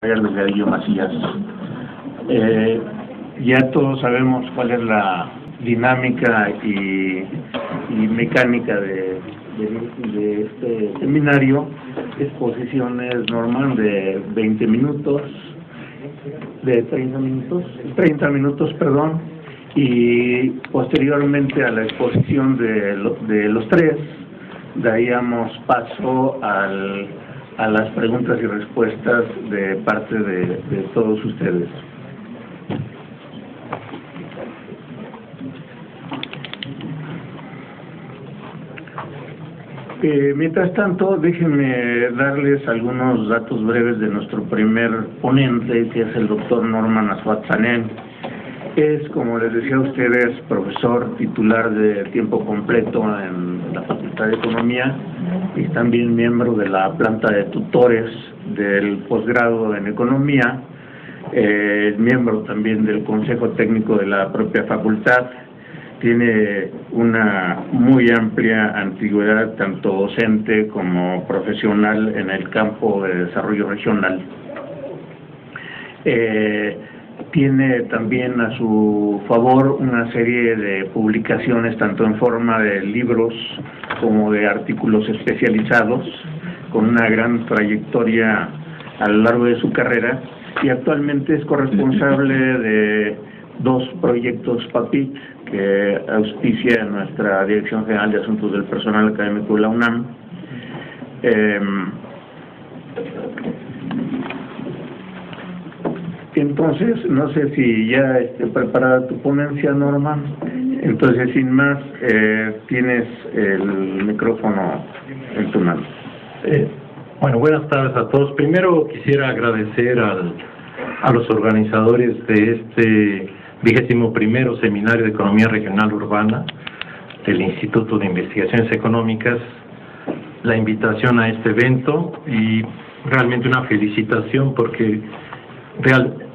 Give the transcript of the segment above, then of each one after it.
Delgadillo Macías. Ya todos sabemos cuál es la dinámica y mecánica de este seminario. Exposición es normal de 20 minutos, de 30 minutos, perdón, y posteriormente a la exposición de los tres, daríamos paso a las preguntas y respuestas de parte de todos ustedes. Mientras tanto, déjenme darles algunos datos breves de nuestro primer ponente, que es el doctor Norman Ashuatzanen. Es, como les decía a ustedes, profesor titular de tiempo completo en la Facultad de Economía y también miembro de la planta de tutores del posgrado en Economía, miembro también del Consejo Técnico de la propia facultad. Tiene una muy amplia antigüedad, tanto docente como profesional, en el campo de desarrollo regional. Tiene también a su favor una serie de publicaciones, tanto en forma de libros como de artículos especializados, con una gran trayectoria a lo largo de su carrera, y actualmente es corresponsable de 2 proyectos PAPIT que auspicia nuestra Dirección General de Asuntos del Personal Académico de la UNAM. Entonces, no sé si ya esté preparada tu ponencia, Norman. Entonces, sin más, tienes el micrófono en tu mano. Bueno, buenas tardes a todos. Primero quisiera agradecer a los organizadores de este 21º Seminario de Economía Regional Urbana del Instituto de Investigaciones Económicas la invitación a este evento, y realmente una felicitación porque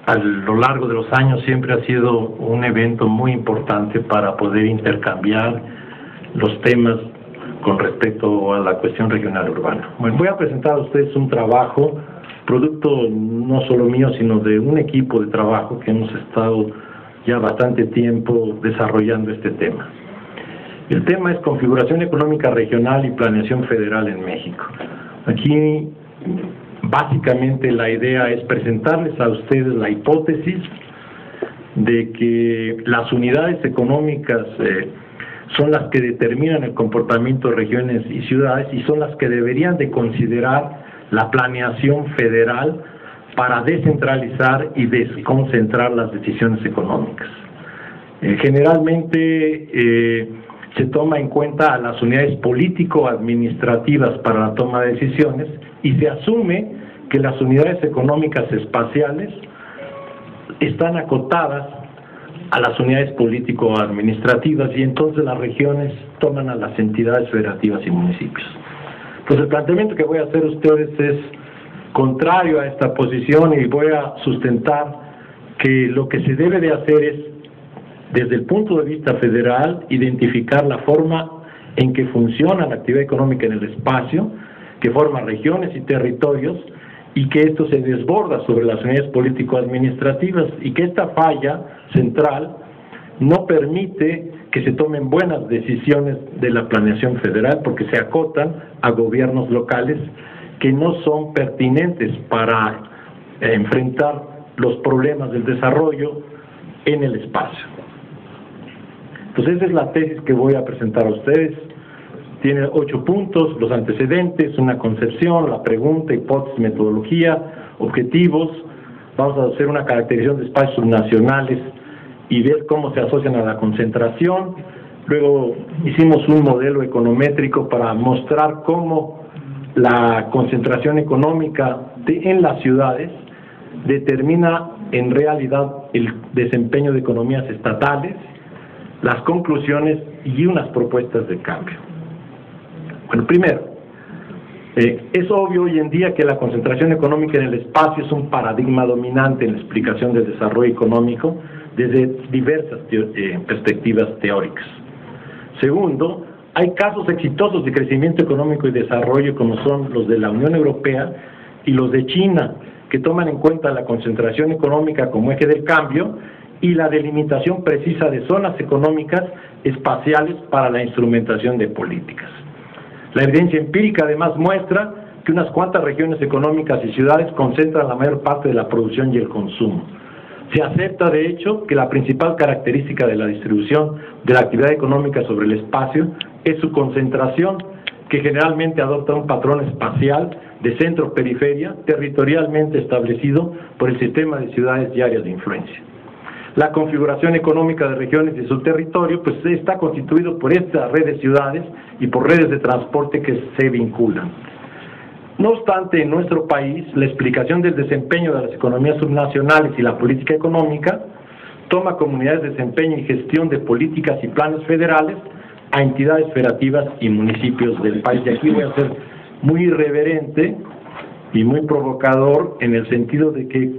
a lo largo de los años siempre ha sido un evento muy importante para poder intercambiar los temas con respecto a la cuestión regional urbana. Bueno, voy a presentar a ustedes un trabajo, producto no solo mío, sino de un equipo de trabajo que hemos estado ya bastante tiempo desarrollando este tema. El tema es configuración económica regional y planeación federal en México. Aquí básicamente la idea es presentarles a ustedes la hipótesis de que las unidades económicas son las que determinan el comportamiento de regiones y ciudades, y son las que deberían de considerar la planeación federal para descentralizar y desconcentrar las decisiones económicas. Generalmente se toma en cuenta a las unidades político-administrativas para la toma de decisiones, y se asume que las unidades económicas espaciales están acotadas a las unidades político-administrativas, y entonces las regiones toman a las entidades federativas y municipios. Entonces el planteamiento que voy a hacer a ustedes es contrario a esta posición, y voy a sustentar que lo que se debe de hacer es, desde el punto de vista federal, identificar la forma en que funciona la actividad económica en el espacio, que forma regiones y territorios, y que esto se desborda sobre las unidades político-administrativas, y que esta falla central no permite que se tomen buenas decisiones de la planeación federal, porque se acotan a gobiernos locales que no son pertinentes para enfrentar los problemas del desarrollo en el espacio. Entonces esa es la tesis que voy a presentar a ustedes. Tiene 8 puntos: los antecedentes, una concepción, la pregunta, hipótesis, metodología, objetivos. Vamos a hacer una caracterización de espacios subnacionales y ver cómo se asocian a la concentración. Luego hicimos un modelo econométrico para mostrar cómo la concentración económica en las ciudades determina en realidad el desempeño de economías estatales, las conclusiones y unas propuestas de cambio. Bueno, primero, es obvio hoy en día que la concentración económica en el espacio es un paradigma dominante en la explicación del desarrollo económico desde diversas perspectivas teóricas. Segundo, hay casos exitosos de crecimiento económico y desarrollo, como son los de la Unión Europea y los de China, que toman en cuenta la concentración económica como eje del cambio y la delimitación precisa de zonas económicas espaciales para la instrumentación de políticas. La evidencia empírica además muestra que unas cuantas regiones económicas y ciudades concentran la mayor parte de la producción y el consumo. Se acepta, de hecho, que la principal característica de la distribución de la actividad económica sobre el espacio es su concentración, que generalmente adopta un patrón espacial de centro-periferia territorialmente establecido por el sistema de ciudades y áreas de influencia. La configuración económica de regiones y su territorio pues está constituido por esta red de ciudades y por redes de transporte que se vinculan. No obstante, en nuestro país, la explicación del desempeño de las economías subnacionales y la política económica toma como unidades de desempeño y gestión de políticas y planes federales a entidades federativas y municipios del país. Y aquí voy a ser muy irreverente y muy provocador en el sentido de que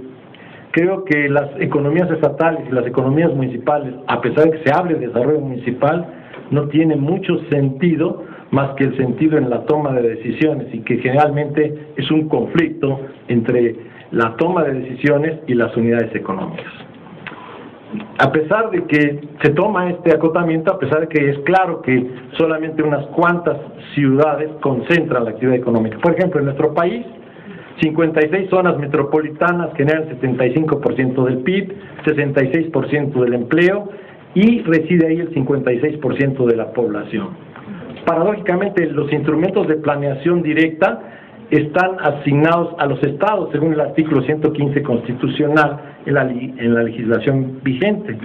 creo que las economías estatales y las economías municipales, a pesar de que se hable de desarrollo municipal, no tiene mucho sentido más que el sentido en la toma de decisiones, y que generalmente es un conflicto entre la toma de decisiones y las unidades económicas. A pesar de que se toma este acotamiento, a pesar de que es claro que solamente unas cuantas ciudades concentran la actividad económica. Por ejemplo, en nuestro país, 56 zonas metropolitanas generan 75% del PIB, 66% del empleo, y reside ahí el 56% de la población. Paradójicamente, los instrumentos de planeación directa están asignados a los estados, según el artículo 115 constitucional en la legislación vigente.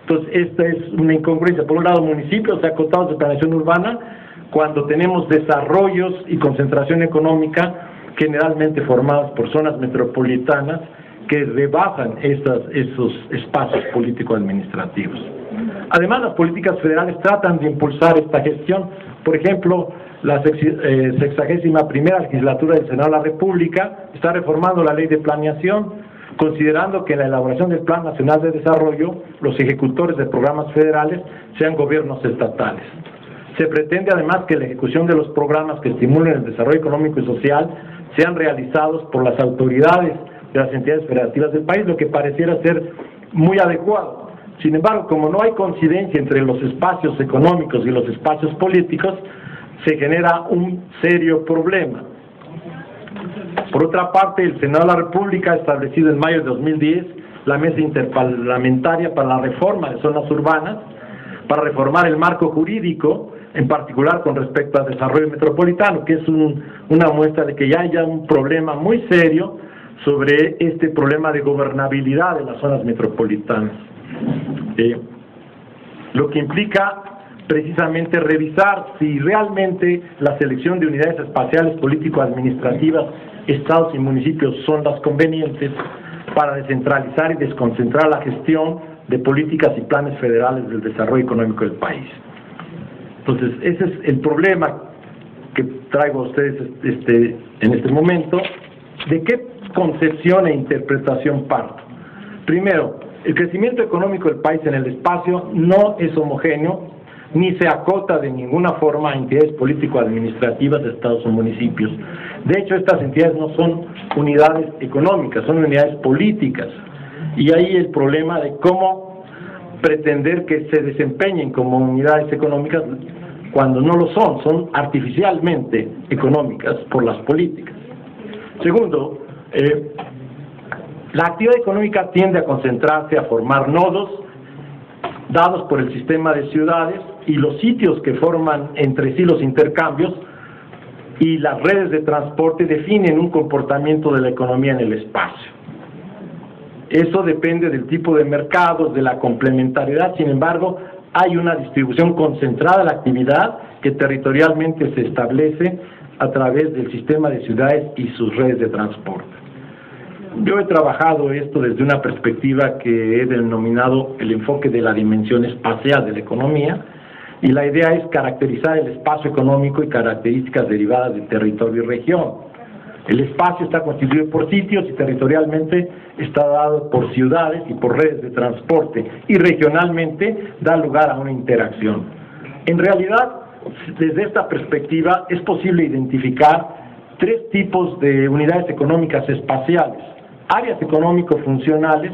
Entonces, esta es una incongruencia. Por un lado, municipios acotados de planeación urbana, cuando tenemos desarrollos y concentración económica generalmente formadas por zonas metropolitanas que rebasan esos espacios político-administrativos. Además, las políticas federales tratan de impulsar esta gestión. Por ejemplo, la 61ª legislatura del Senado de la República está reformando la ley de planeación, considerando que en la elaboración del Plan Nacional de Desarrollo, los ejecutores de programas federales sean gobiernos estatales. Se pretende además que la ejecución de los programas que estimulen el desarrollo económico y social sean realizados por las autoridades de las entidades federativas del país, lo que pareciera ser muy adecuado. Sin embargo, como no hay coincidencia entre los espacios económicos y los espacios políticos, se genera un serio problema. Por otra parte, el Senado de la República ha establecido en mayo de 2010 la Mesa Interparlamentaria para la Reforma de Zonas Urbanas, para reformar el marco jurídico, en particular con respecto al desarrollo metropolitano, que es una muestra de que ya haya un problema muy serio sobre este problema de gobernabilidad de las zonas metropolitanas. Lo que implica precisamente revisar si realmente la selección de unidades espaciales político-administrativas, estados y municipios son las convenientes para descentralizar y desconcentrar la gestión de políticas y planes federales del desarrollo económico del país. Entonces, ese es el problema que traigo a ustedes en este momento. ¿De qué concepción e interpretación parto? Primero, el crecimiento económico del país en el espacio no es homogéneo, ni se acota de ninguna forma a entidades político-administrativas de estados o municipios. De hecho, estas entidades no son unidades económicas, son unidades políticas. Y ahí el problema de cómo pretender que se desempeñen como unidades económicas cuando no lo son artificialmente económicas por las políticas. Segundo, la actividad económica tiende a concentrarse, a formar nodos dados por el sistema de ciudades, y los sitios que forman entre sí los intercambios y las redes de transporte definen un comportamiento de la economía en el espacio. Eso depende del tipo de mercados, de la complementariedad. Sin embargo, hay una distribución concentrada de la actividad que territorialmente se establece a través del sistema de ciudades y sus redes de transporte. Yo he trabajado esto desde una perspectiva que he denominado el enfoque de la dimensión espacial de la economía, y la idea es caracterizar el espacio económico y características derivadas de territorio y región. El espacio está constituido por sitios y territorialmente está dado por ciudades y por redes de transporte, y regionalmente da lugar a una interacción. En realidad, desde esta perspectiva es posible identificar tres tipos de unidades económicas espaciales. áreas económico-funcionales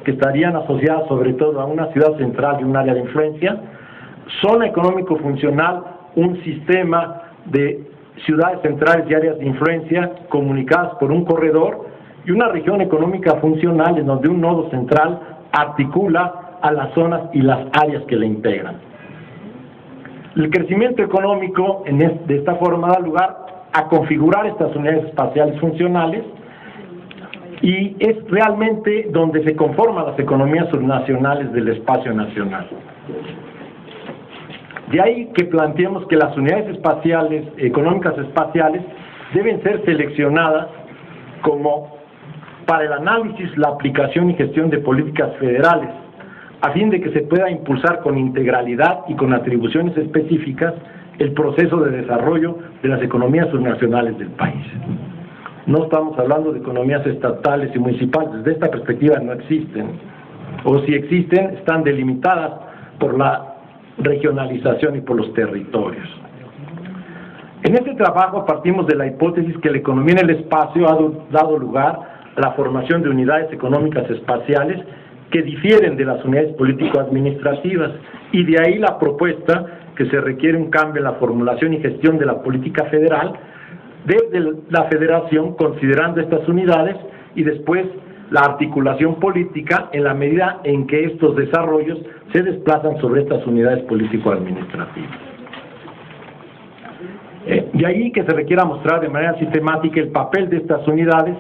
que estarían asociadas sobre todo a una ciudad central y un área de influencia, zona económico-funcional, un sistema de ciudades centrales y áreas de influencia comunicadas por un corredor, y una región económica funcional en donde un nodo central articula a las zonas y las áreas que le integran. El crecimiento económico de esta forma da lugar a configurar estas unidades espaciales funcionales, y es realmente donde se conforman las economías subnacionales del espacio nacional. De ahí que planteemos que las unidades espaciales, económicas espaciales, deben ser seleccionadas como para el análisis, la aplicación y gestión de políticas federales, a fin de que se pueda impulsar con integralidad y con atribuciones específicas el proceso de desarrollo de las economías subnacionales del país. No estamos hablando de economías estatales y municipales, desde esta perspectiva no existen, o si existen, están delimitadas por la regionalización y por los territorios. En este trabajo partimos de la hipótesis que la economía en el espacio ha dado lugar a la formación de unidades económicas espaciales que difieren de las unidades político-administrativas, y de ahí la propuesta que se requiere un cambio en la formulación y gestión de la política federal desde la federación, considerando estas unidades, y después la articulación política en la medida en que estos desarrollos se desplazan sobre estas unidades político-administrativas. De ahí que se requiera mostrar de manera sistemática el papel de estas unidades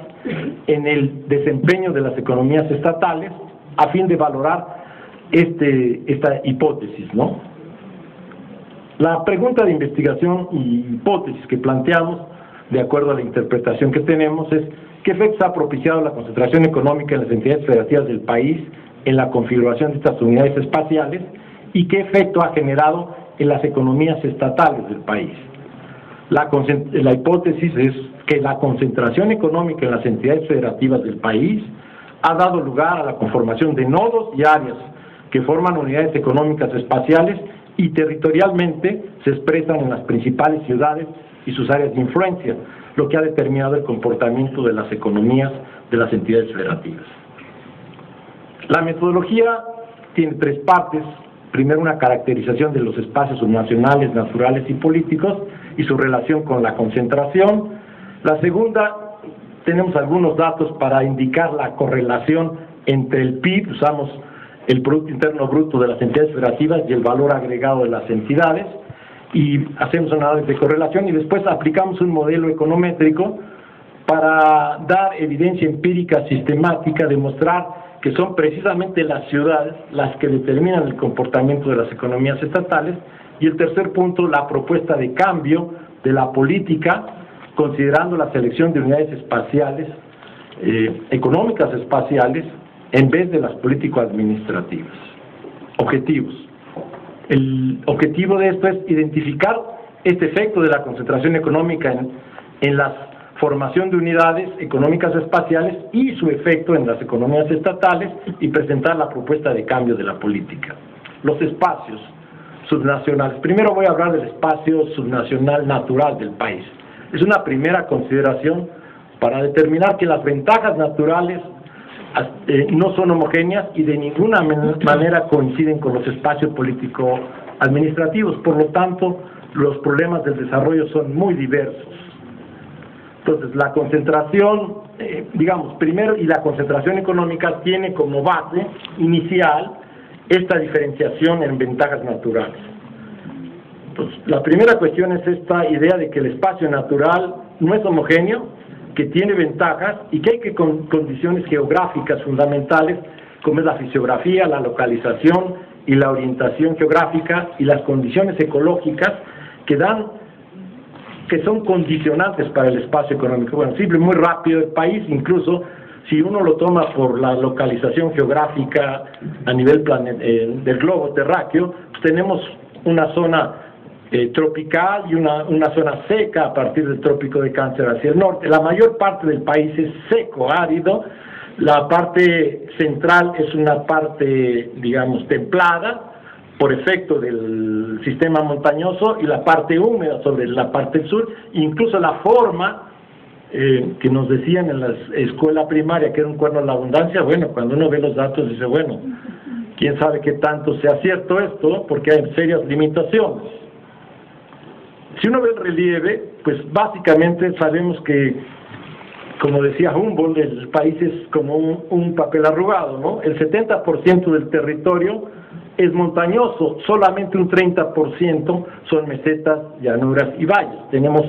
en el desempeño de las economías estatales, a fin de valorar esta hipótesis, ¿no? La pregunta de investigación y hipótesis que planteamos, de acuerdo a la interpretación que tenemos, es: ¿qué efectos ha propiciado la concentración económica en las entidades federativas del país en la configuración de estas unidades espaciales, y qué efecto ha generado en las economías estatales del país? La hipótesis es que la concentración económica en las entidades federativas del país ha dado lugar a la conformación de nodos y áreas que forman unidades económicas espaciales, y territorialmente se expresan en las principales ciudades y sus áreas de influencia, lo que ha determinado el comportamiento de las economías de las entidades federativas. La metodología tiene tres partes. Primero, una caracterización de los espacios subnacionales, naturales y políticos y su relación con la concentración. La segunda, tenemos algunos datos para indicar la correlación entre el PIB, usamos el Producto Interno Bruto de las entidades federativas y el valor agregado de las entidades, y hacemos un análisis de correlación, y después aplicamos un modelo econométrico para dar evidencia empírica sistemática, demostrar que son precisamente las ciudades las que determinan el comportamiento de las economías estatales. Y el tercer punto, la propuesta de cambio de la política, considerando la selección de unidades espaciales, económicas espaciales, en vez de las político-administrativas. Objetivos. El objetivo de esto es identificar este efecto de la concentración económica en la formación de unidades económicas espaciales y su efecto en las economías estatales, y presentar la propuesta de cambio de la política. Los espacios subnacionales. Primero voy a hablar del espacio subnacional natural del país. Es una primera consideración para determinar que las ventajas naturales no son homogéneas y de ninguna manera coinciden con los espacios político-administrativos. Por lo tanto, los problemas del desarrollo son muy diversos. Entonces, la concentración, primero, y la concentración económica tiene como base inicial esta diferenciación en ventajas naturales. Entonces, la primera cuestión es esta idea de que el espacio natural no es homogéneo, que tiene ventajas y que hay que con condiciones geográficas fundamentales, como es la fisiografía, la localización y la orientación geográfica, y las condiciones ecológicas que son condicionantes para el espacio económico. Bueno, simple, muy rápido, el país, incluso si uno lo toma por la localización geográfica a nivel del globo terráqueo, pues tenemos una zona tropical y una zona seca a partir del trópico de Cáncer hacia el norte. La mayor parte del país es seco, árido. La parte central es una parte, templada por efecto del sistema montañoso, y la parte húmeda sobre la parte sur. Incluso la forma que nos decían en la escuela primaria que era un cuerno de la abundancia, bueno, cuando uno ve los datos dice, bueno, quién sabe qué tanto sea cierto esto, porque hay serias limitaciones. Si uno ve el relieve, pues básicamente sabemos que, como decía Humboldt, el país es como un papel arrugado, ¿no? El 70% del territorio es montañoso, solamente un 30% son mesetas, llanuras y valles. Tenemos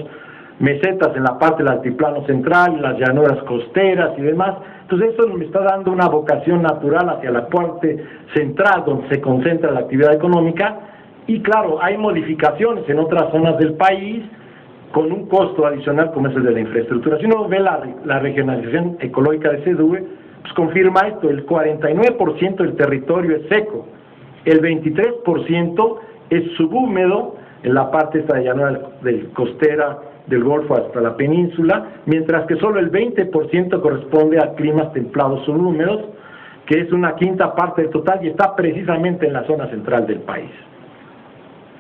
mesetas en la parte del altiplano central, las llanuras costeras y demás. Entonces eso nos está dando una vocación natural hacia la parte central donde se concentra la actividad económica, y claro, hay modificaciones en otras zonas del país con un costo adicional como es el de la infraestructura. Si uno ve la regionalización ecológica de CEDUVE, pues confirma esto: el 49% del territorio es seco, el 23% es subhúmedo en la parte esta de llanura del costera del Golfo hasta la península, mientras que solo el 20% corresponde a climas templados subhúmedos, que es una quinta parte del total y está precisamente en la zona central del país.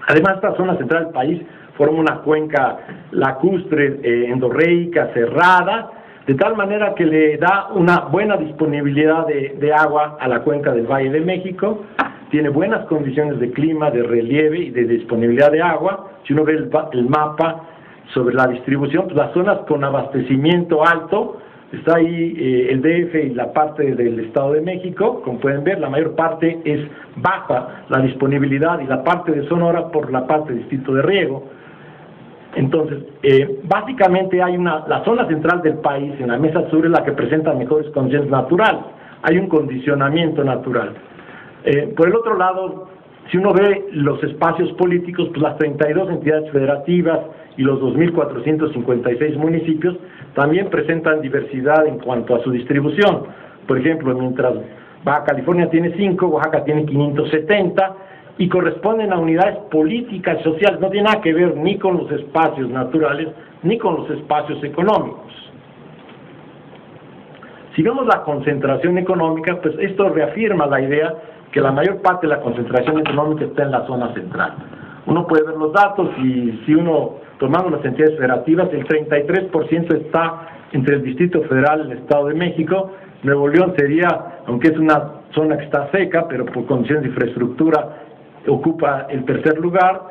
Además, esta zona central del país forma una cuenca lacustre endorreica cerrada, de tal manera que le da una buena disponibilidad de agua a la cuenca del Valle de México, tiene buenas condiciones de clima, de relieve y de disponibilidad de agua. Si uno ve el mapa sobre la distribución, pues las zonas con abastecimiento alto, está ahí el DF y la parte del Estado de México, como pueden ver, la mayor parte es baja la disponibilidad, y la parte de Sonora por la parte del distrito de riego. Entonces, básicamente hay la zona central del país, en la mesa sur, es la que presenta mejores condiciones naturales, hay un condicionamiento natural. Por el otro lado, si uno ve los espacios políticos, pues las 32 entidades federativas y los 2.456 municipios también presentan diversidad en cuanto a su distribución. Por ejemplo, mientras Baja California tiene 5, Oaxaca tiene 570, y corresponden a unidades políticas y sociales, no tiene nada que ver ni con los espacios naturales ni con los espacios económicos. Si vemos la concentración económica, pues esto reafirma la idea que la mayor parte de la concentración económica está en la zona central. Uno puede ver los datos y si uno, tomando las entidades federativas, el 33% está entre el Distrito Federal y el Estado de México. Nuevo León sería, aunque es una zona que está seca, pero por condiciones de infraestructura ocupa el tercer lugar,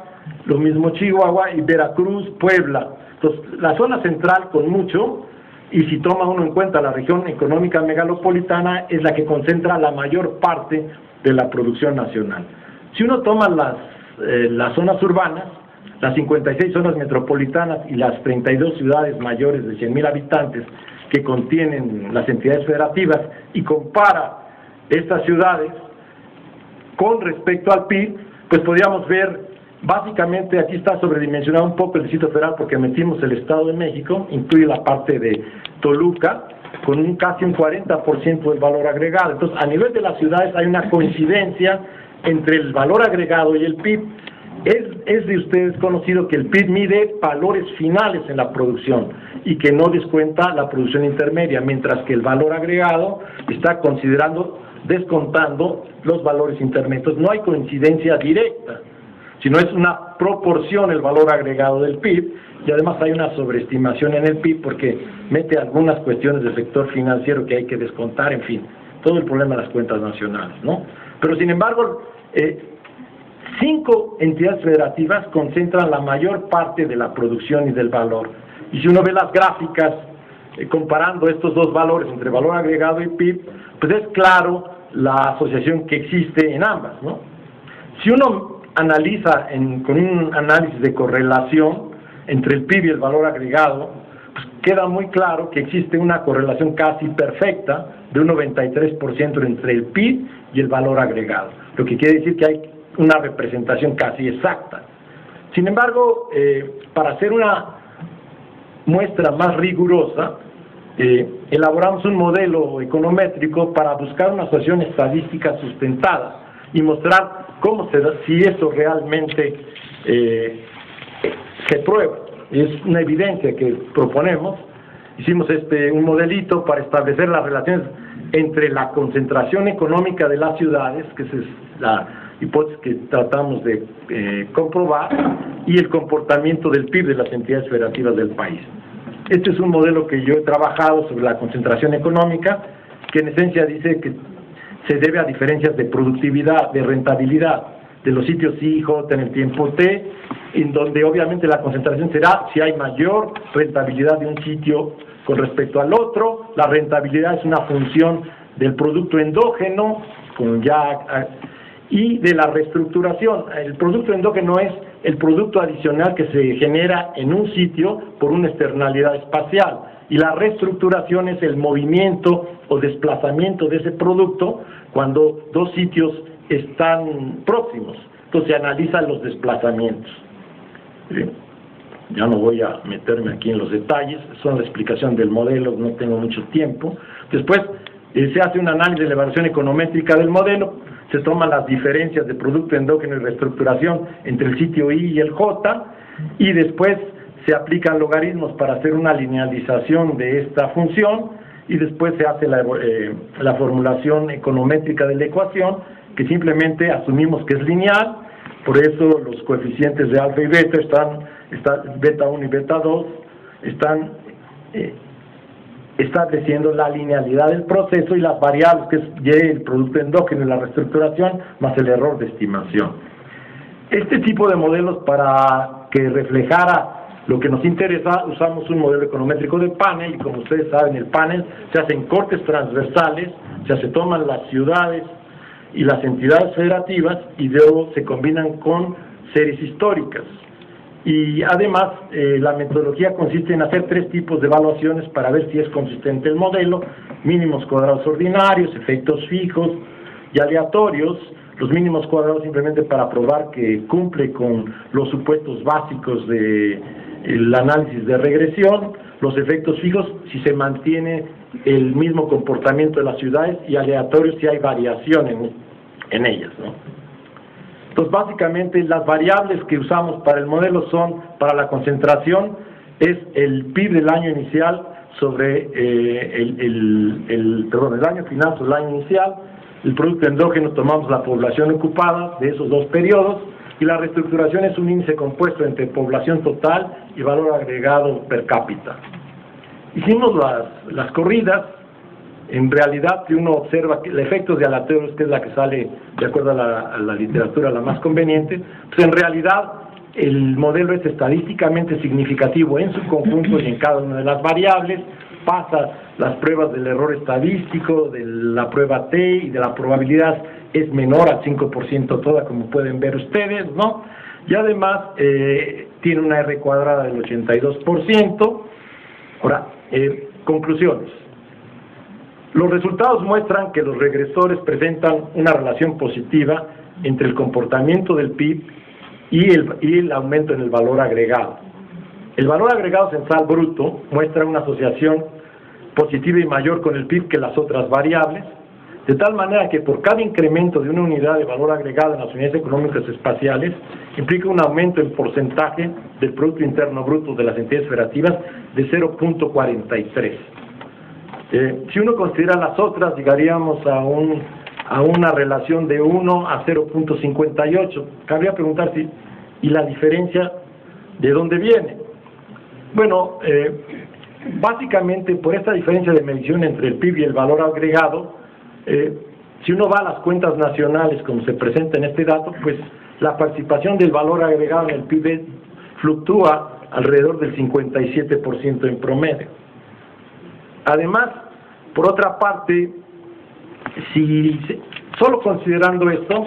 lo mismo Chihuahua y Veracruz, Puebla. Entonces, la zona central con mucho, y si toma uno en cuenta la región económica megalopolitana, es la que concentra la mayor parte de la producción nacional. Si uno toma las zonas urbanas, las 56 zonas metropolitanas y las 32 ciudades mayores de 100,000 habitantes que contienen las entidades federativas, y compara estas ciudades con respecto al PIB, pues podríamos ver, básicamente aquí está sobredimensionado un poco el Distrito Federal porque metimos el Estado de México, incluye la parte de Toluca, con casi un 40% del valor agregado. Entonces, a nivel de las ciudades hay una coincidencia entre el valor agregado y el PIB. Es de ustedes conocido que el PIB mide valores finales en la producción y que no descuenta la producción intermedia, mientras que el valor agregado está descontando los valores intermedios. No hay coincidencia directa, sino es una proporción el valor agregado del PIB, y además hay una sobreestimación en el PIB porque mete algunas cuestiones del sector financiero que hay que descontar, en fin, todo el problema de las cuentas nacionales, ¿no? Pero sin embargo, 5 entidades federativas concentran la mayor parte de la producción y del valor. Y si uno ve las gráficas comparando estos dos valores entre valor agregado y PIB, pues es claro la asociación que existe en ambas, ¿no? Si uno analiza con un análisis de correlación entre el PIB y el valor agregado, pues queda muy claro que existe una correlación casi perfecta de un 93% entre el PIB y el valor agregado, lo que quiere decir que hay una representación casi exacta. Sin embargo, para hacer una muestra más rigurosa, elaboramos un modelo econométrico para buscar una asociación estadística sustentada y mostrar cómo si eso realmente se prueba. Es una evidencia que proponemos. Hicimos un modelito para establecer las relaciones entre la concentración económica de las ciudades, que es la hipótesis que tratamos de comprobar, y el comportamiento del PIB de las entidades federativas del país. Este es un modelo que yo he trabajado sobre la concentración económica, que en esencia dice que se debe a diferencias de productividad, de rentabilidad, de los sitios I, J en el tiempo T, en donde obviamente la concentración será si hay mayor rentabilidad de un sitio con respecto al otro. La rentabilidad es una función del producto endógeno, y de la reestructuración. El producto endógeno es el producto adicional que se genera en un sitio por una externalidad espacial, y la reestructuración es el movimiento o desplazamiento de ese producto cuando dos sitios están próximos. Entonces se analizan los desplazamientos. Bien. Ya no voy a meterme aquí en los detalles, son la explicación del modelo, no tengo mucho tiempo. Después se hace un análisis de la evaluación econométrica del modelo, se toman las diferencias de producto endógeno y reestructuración entre el sitio I y el J, y después se aplican logaritmos para hacer una linealización de esta función, y después se hace la formulación econométrica de la ecuación, que simplemente asumimos que es lineal. Por eso los coeficientes de alfa y beta beta 1 y beta 2 están estableciendo la linealidad del proceso, y las variables, que es Y, el producto endógeno y la reestructuración, más el error de estimación. Este tipo de modelos, para que reflejara lo que nos interesa, usamos un modelo econométrico de panel, y como ustedes saben, el panel se hacen cortes transversales, se toman las ciudades y las entidades federativas y luego se combinan con series históricas. Y además la metodología consiste en hacer 3 tipos de evaluaciones para ver si es consistente el modelo: mínimos cuadrados ordinarios, efectos fijos y aleatorios. Los mínimos cuadrados simplemente para probar que cumple con los supuestos básicos del análisis de regresión. Los efectos fijos si se mantiene el mismo comportamiento de las ciudades, y aleatorios si hay variación en ellas, ¿no? Entonces, básicamente, las variables que usamos para el modelo son: para la concentración, es el PIB del año inicial sobre el año final sobre el año inicial. El producto endógeno, tomamos la población ocupada de esos 2 periodos, y la reestructuración es un índice compuesto entre población total y valor agregado per cápita. Hicimos las corridas. En realidad, si uno observa que el efecto de aleatorios, que es la que sale de acuerdo a la literatura la más conveniente, pues en realidad el modelo es estadísticamente significativo en su conjunto y en cada una de las variables, pasa las pruebas del error estadístico, de la prueba T y de la probabilidad, es menor al 5% toda, como pueden ver ustedes, ¿no? Y además tiene una R cuadrada del 82%. Ahora, conclusiones. Los resultados muestran que los regresores presentan una relación positiva entre el comportamiento del PIB y el aumento en el valor agregado. El valor agregado censal bruto muestra una asociación positiva y mayor con el PIB que las otras variables, de tal manera que por cada incremento de una unidad de valor agregado en las unidades económicas espaciales implica un aumento en porcentaje del Producto Interno Bruto de las entidades federativas de 0.43. Si uno considera las otras, llegaríamos a una relación de 1 a 0.58. Cabría preguntarse, ¿y la diferencia de dónde viene? Bueno, básicamente por esta diferencia de medición entre el PIB y el valor agregado, si uno va a las cuentas nacionales como se presenta en este dato, pues la participación del valor agregado en el PIB fluctúa alrededor del 57% en promedio. Además, por otra parte, solo considerando esto,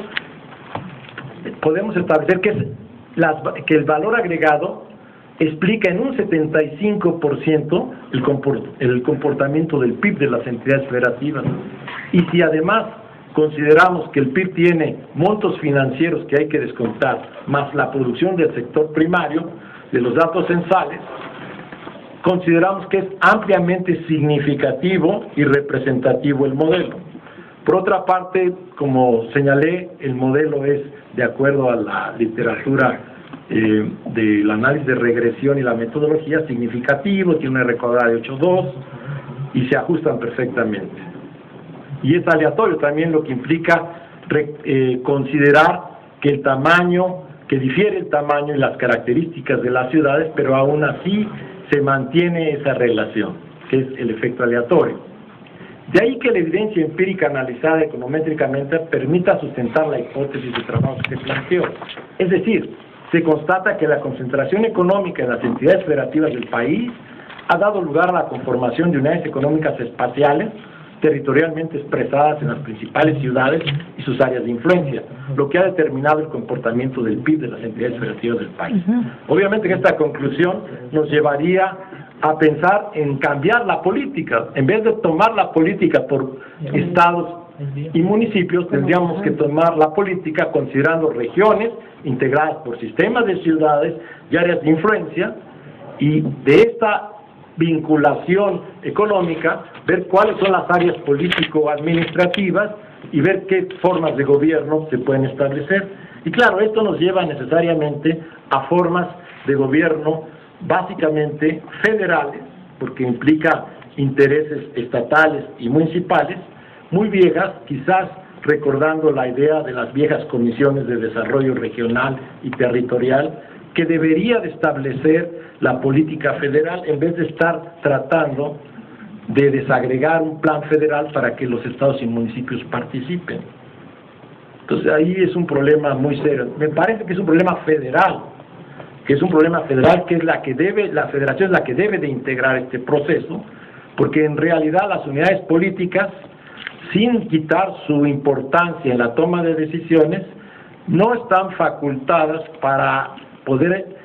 podemos establecer que el valor agregado explica en un 75% el comportamiento del PIB de las entidades federativas. Y si además consideramos que el PIB tiene montos financieros que hay que descontar, más la producción del sector primario, de los datos censales, consideramos que es ampliamente significativo y representativo el modelo. Por otra parte, como señalé, el modelo es, de acuerdo a la literatura del análisis de regresión y la metodología, significativo, tiene una R cuadrada de 8.2 y se ajustan perfectamente. Y es aleatorio también, lo que implica considerar que difiere el tamaño y las características de las ciudades, pero aún así se mantiene esa relación, que es el efecto aleatorio. De ahí que la evidencia empírica analizada econométricamente permita sustentar la hipótesis de trabajo que se planteó. Es decir, se constata que la concentración económica en las entidades federativas del país ha dado lugar a la conformación de unidades económicas espaciales territorialmente expresadas en las principales ciudades y sus áreas de influencia, lo que ha determinado el comportamiento del PIB de las entidades federativas del país. Obviamente que esta conclusión nos llevaría a pensar en cambiar la política. En vez de tomar la política por estados y municipios, tendríamos que tomar la política considerando regiones integradas por sistemas de ciudades y áreas de influencia, y de esta vinculación económica, ver cuáles son las áreas político-administrativas y ver qué formas de gobierno se pueden establecer. Y claro, esto nos lleva necesariamente a formas de gobierno básicamente federales, porque implica intereses estatales y municipales, muy viejas, quizás recordando la idea de las viejas comisiones de desarrollo regional y territorial, que debería de establecer la política federal en vez de estar tratando de desagregar un plan federal para que los estados y municipios participen. Entonces ahí es un problema muy serio. Me parece que es un problema federal, que es la que debe, la federación es la que debe de integrar este proceso, porque en realidad las unidades políticas, sin quitar su importancia en la toma de decisiones, no están facultadas para poder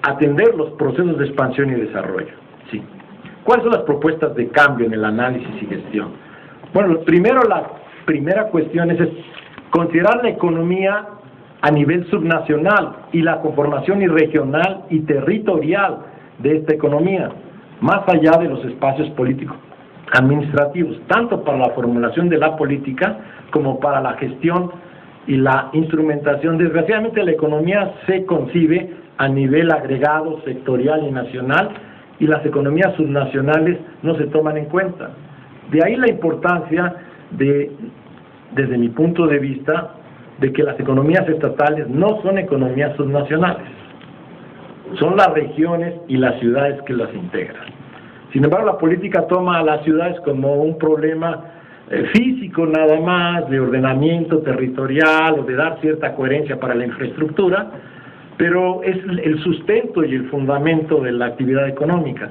atender los procesos de expansión y desarrollo. Sí. ¿Cuáles son las propuestas de cambio en el análisis y gestión? Bueno, primero la primera cuestión es considerar la economía a nivel subnacional y la conformación regional y territorial de esta economía, más allá de los espacios políticos administrativos, tanto para la formulación de la política como para la gestión y la instrumentación. Desgraciadamente la economía se concibe a nivel agregado, sectorial y nacional, y las economías subnacionales no se toman en cuenta. De ahí la importancia desde mi punto de vista, de que las economías estatales no son economías subnacionales, son las regiones y las ciudades que las integran. Sin embargo, la política toma a las ciudades como un problema físico nada más, de ordenamiento territorial o de dar cierta coherencia para la infraestructura, pero es el sustento y el fundamento de la actividad económica.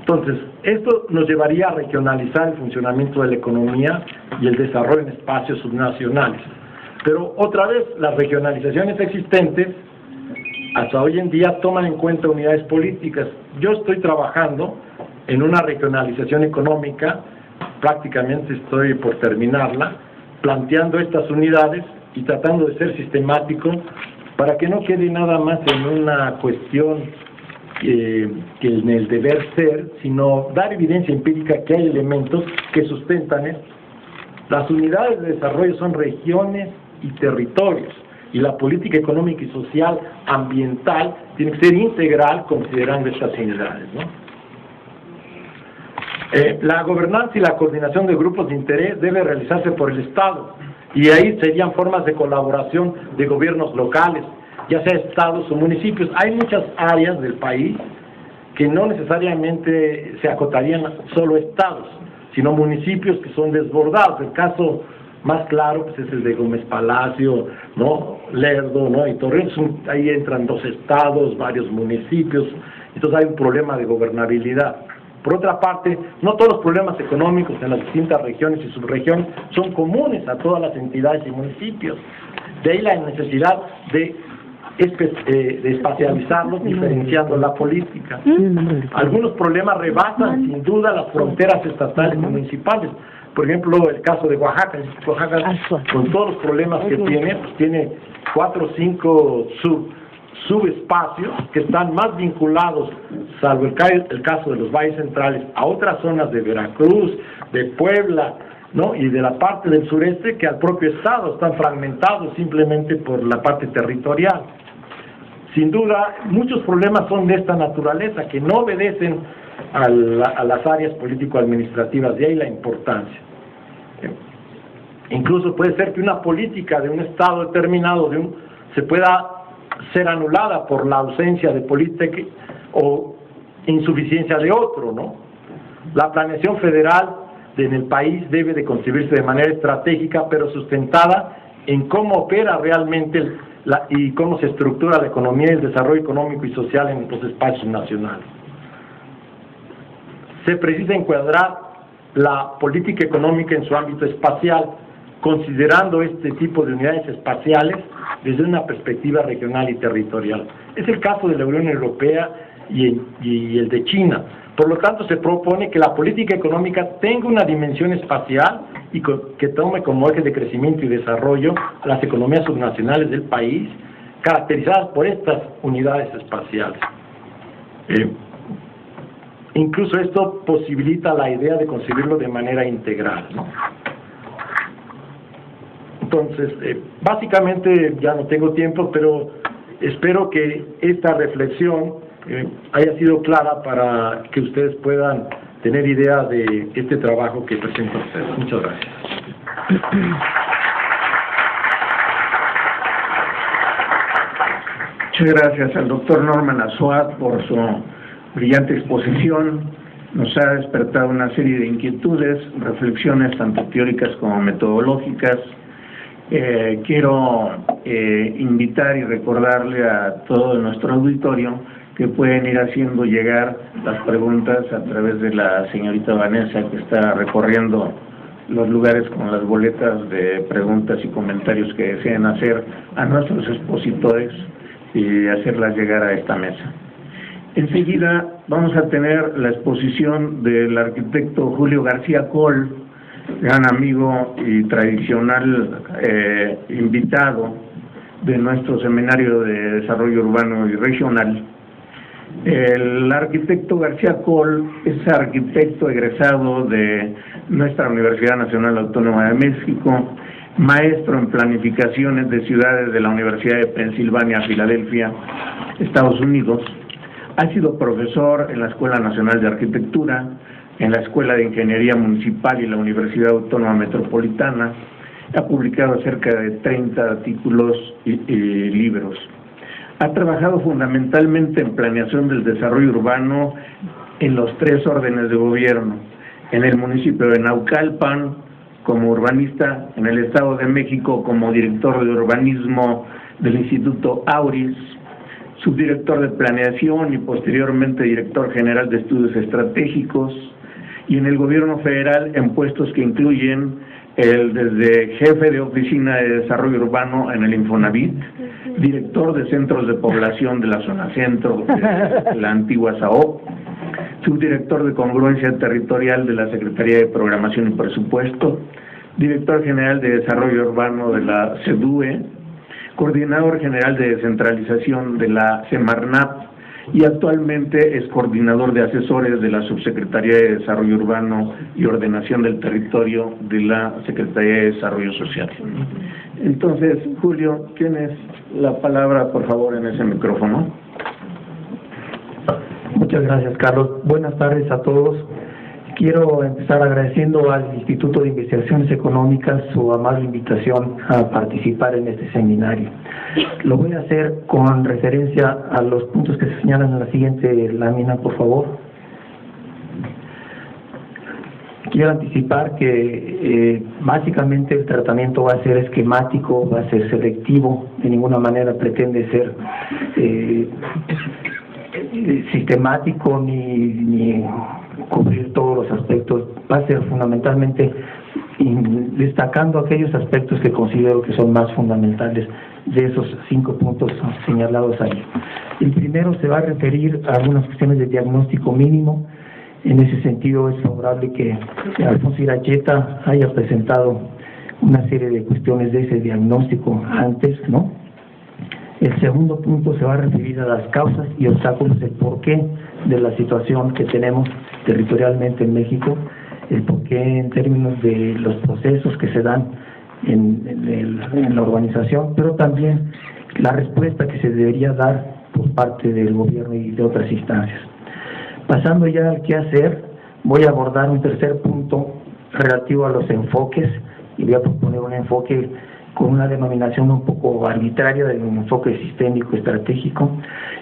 Entonces, esto nos llevaría a regionalizar el funcionamiento de la economía y el desarrollo en espacios subnacionales. Pero otra vez, las regionalizaciones existentes hasta hoy en día toman en cuenta unidades políticas. Yo estoy trabajando en una regionalización económica, prácticamente estoy por terminarla, planteando estas unidades y tratando de ser sistemático para que no quede nada más en una cuestión que en el deber ser, sino dar evidencia empírica que hay elementos que sustentan esto. Las unidades de desarrollo son regiones y territorios, y la política económica y social ambiental tiene que ser integral considerando estas unidades, ¿no? La gobernanza y la coordinación de grupos de interés debe realizarse por el Estado, y ahí serían formas de colaboración de gobiernos locales, ya sea estados o municipios. Hay muchas áreas del país que no necesariamente se acotarían solo estados, sino municipios que son desbordados. El caso más claro pues es el de Gómez Palacio, ¿no? Lerdo, ¿no? Y Torreón. Ahí entran 2 estados, varios municipios, entonces hay un problema de gobernabilidad. Por otra parte, no todos los problemas económicos en las distintas regiones y subregiones son comunes a todas las entidades y municipios. De ahí la necesidad de espacializarlos, diferenciando la política. Algunos problemas rebasan sin duda las fronteras estatales y municipales. Por ejemplo, el caso de Oaxaca. Oaxaca, con todos los problemas que tiene, pues tiene 4 o 5 subespacios que están más vinculados, salvo el caso de los valles centrales, a otras zonas de Veracruz, de Puebla, ¿no? Y de la parte del sureste, que al propio estado. Están fragmentados simplemente por la parte territorial. Sin duda, muchos problemas son de esta naturaleza, que no obedecen a las áreas político-administrativas, de ahí la importancia. Incluso puede ser que una política de un estado determinado se pueda ser anulada por la ausencia de política o insuficiencia de otro, ¿no? La planeación federal en el país debe de concebirse de manera estratégica, pero sustentada en cómo opera realmente y cómo se estructura la economía y el desarrollo económico y social en los espacios nacionales. Se precisa encuadrar la política económica en su ámbito espacial, considerando este tipo de unidades espaciales desde una perspectiva regional y territorial. Es el caso de la Unión Europea y el de China. Por lo tanto, se propone que la política económica tenga una dimensión espacial y que tome como eje de crecimiento y desarrollo a las economías subnacionales del país, caracterizadas por estas unidades espaciales. Incluso esto posibilita la idea de concebirlo de manera integral, ¿no? Entonces, básicamente ya no tengo tiempo, pero espero que esta reflexión haya sido clara para que ustedes puedan tener idea de este trabajo que presento a ustedes. Muchas gracias. Muchas gracias al doctor Norman Aswad por su brillante exposición. Nos ha despertado una serie de inquietudes, reflexiones tanto teóricas como metodológicas. Quiero invitar y recordarle a todo nuestro auditorio que pueden ir haciendo llegar las preguntas a través de la señorita Vanessa, que está recorriendo los lugares con las boletas de preguntas y comentarios que deseen hacer a nuestros expositores y hacerlas llegar a esta mesa. Enseguida vamos a tener la exposición del arquitecto Julio García Coll, gran amigo y tradicional invitado de nuestro Seminario de Desarrollo Urbano y Regional. El arquitecto García Coll es arquitecto egresado de nuestra Universidad Nacional Autónoma de México, maestro en planificaciones de ciudades de la Universidad de Pensilvania, Filadelfia, Estados Unidos. Ha sido profesor en la Escuela Nacional de Arquitectura, en la Escuela de Ingeniería Municipal y la Universidad Autónoma Metropolitana. Ha publicado cerca de 30 artículos y libros. Ha trabajado fundamentalmente en planeación del desarrollo urbano en los 3 órdenes de gobierno, en el municipio de Naucalpan como urbanista, en el Estado de México como director de urbanismo del Instituto Auris, subdirector de planeación y posteriormente director general de estudios estratégicos, y en el gobierno federal en puestos que incluyen desde jefe de oficina de desarrollo urbano en el Infonavit, director de centros de población de la zona centro de la antigua SAOP, subdirector de congruencia territorial de la Secretaría de Programación y Presupuesto, director general de desarrollo urbano de la CEDUE, coordinador general de descentralización de la Semarnat, y actualmente es coordinador de asesores de la Subsecretaría de Desarrollo Urbano y Ordenación del Territorio de la Secretaría de Desarrollo Social. Entonces, Julio, tienes la palabra, por favor, en ese micrófono. Muchas gracias, Carlos. Buenas tardes a todos. Quiero empezar agradeciendo al Instituto de Investigaciones Económicas su amable invitación a participar en este seminario. Lo voy a hacer con referencia a los puntos que se señalan en la siguiente lámina, por favor. Quiero anticipar que básicamente el tratamiento va a ser esquemático, va a ser selectivo, de ninguna manera pretende ser sistemático ni cubrir todos los aspectos. Va a ser fundamentalmente destacando aquellos aspectos que considero que son más fundamentales de esos 5 puntos señalados ahí. El primero se va a referir a algunas cuestiones de diagnóstico mínimo. En ese sentido es favorable que Alfonso Iracheta haya presentado una serie de cuestiones de ese diagnóstico antes, ¿no? El segundo punto se va a referir a las causas y obstáculos, el porqué de la situación que tenemos territorialmente en México, el porqué en términos de los procesos que se dan en la urbanización, pero también la respuesta que se debería dar por parte del gobierno y de otras instancias. Pasando ya al qué hacer, voy a abordar un tercer punto relativo a los enfoques y voy a proponer un enfoque con una denominación un poco arbitraria de un enfoque sistémico estratégico,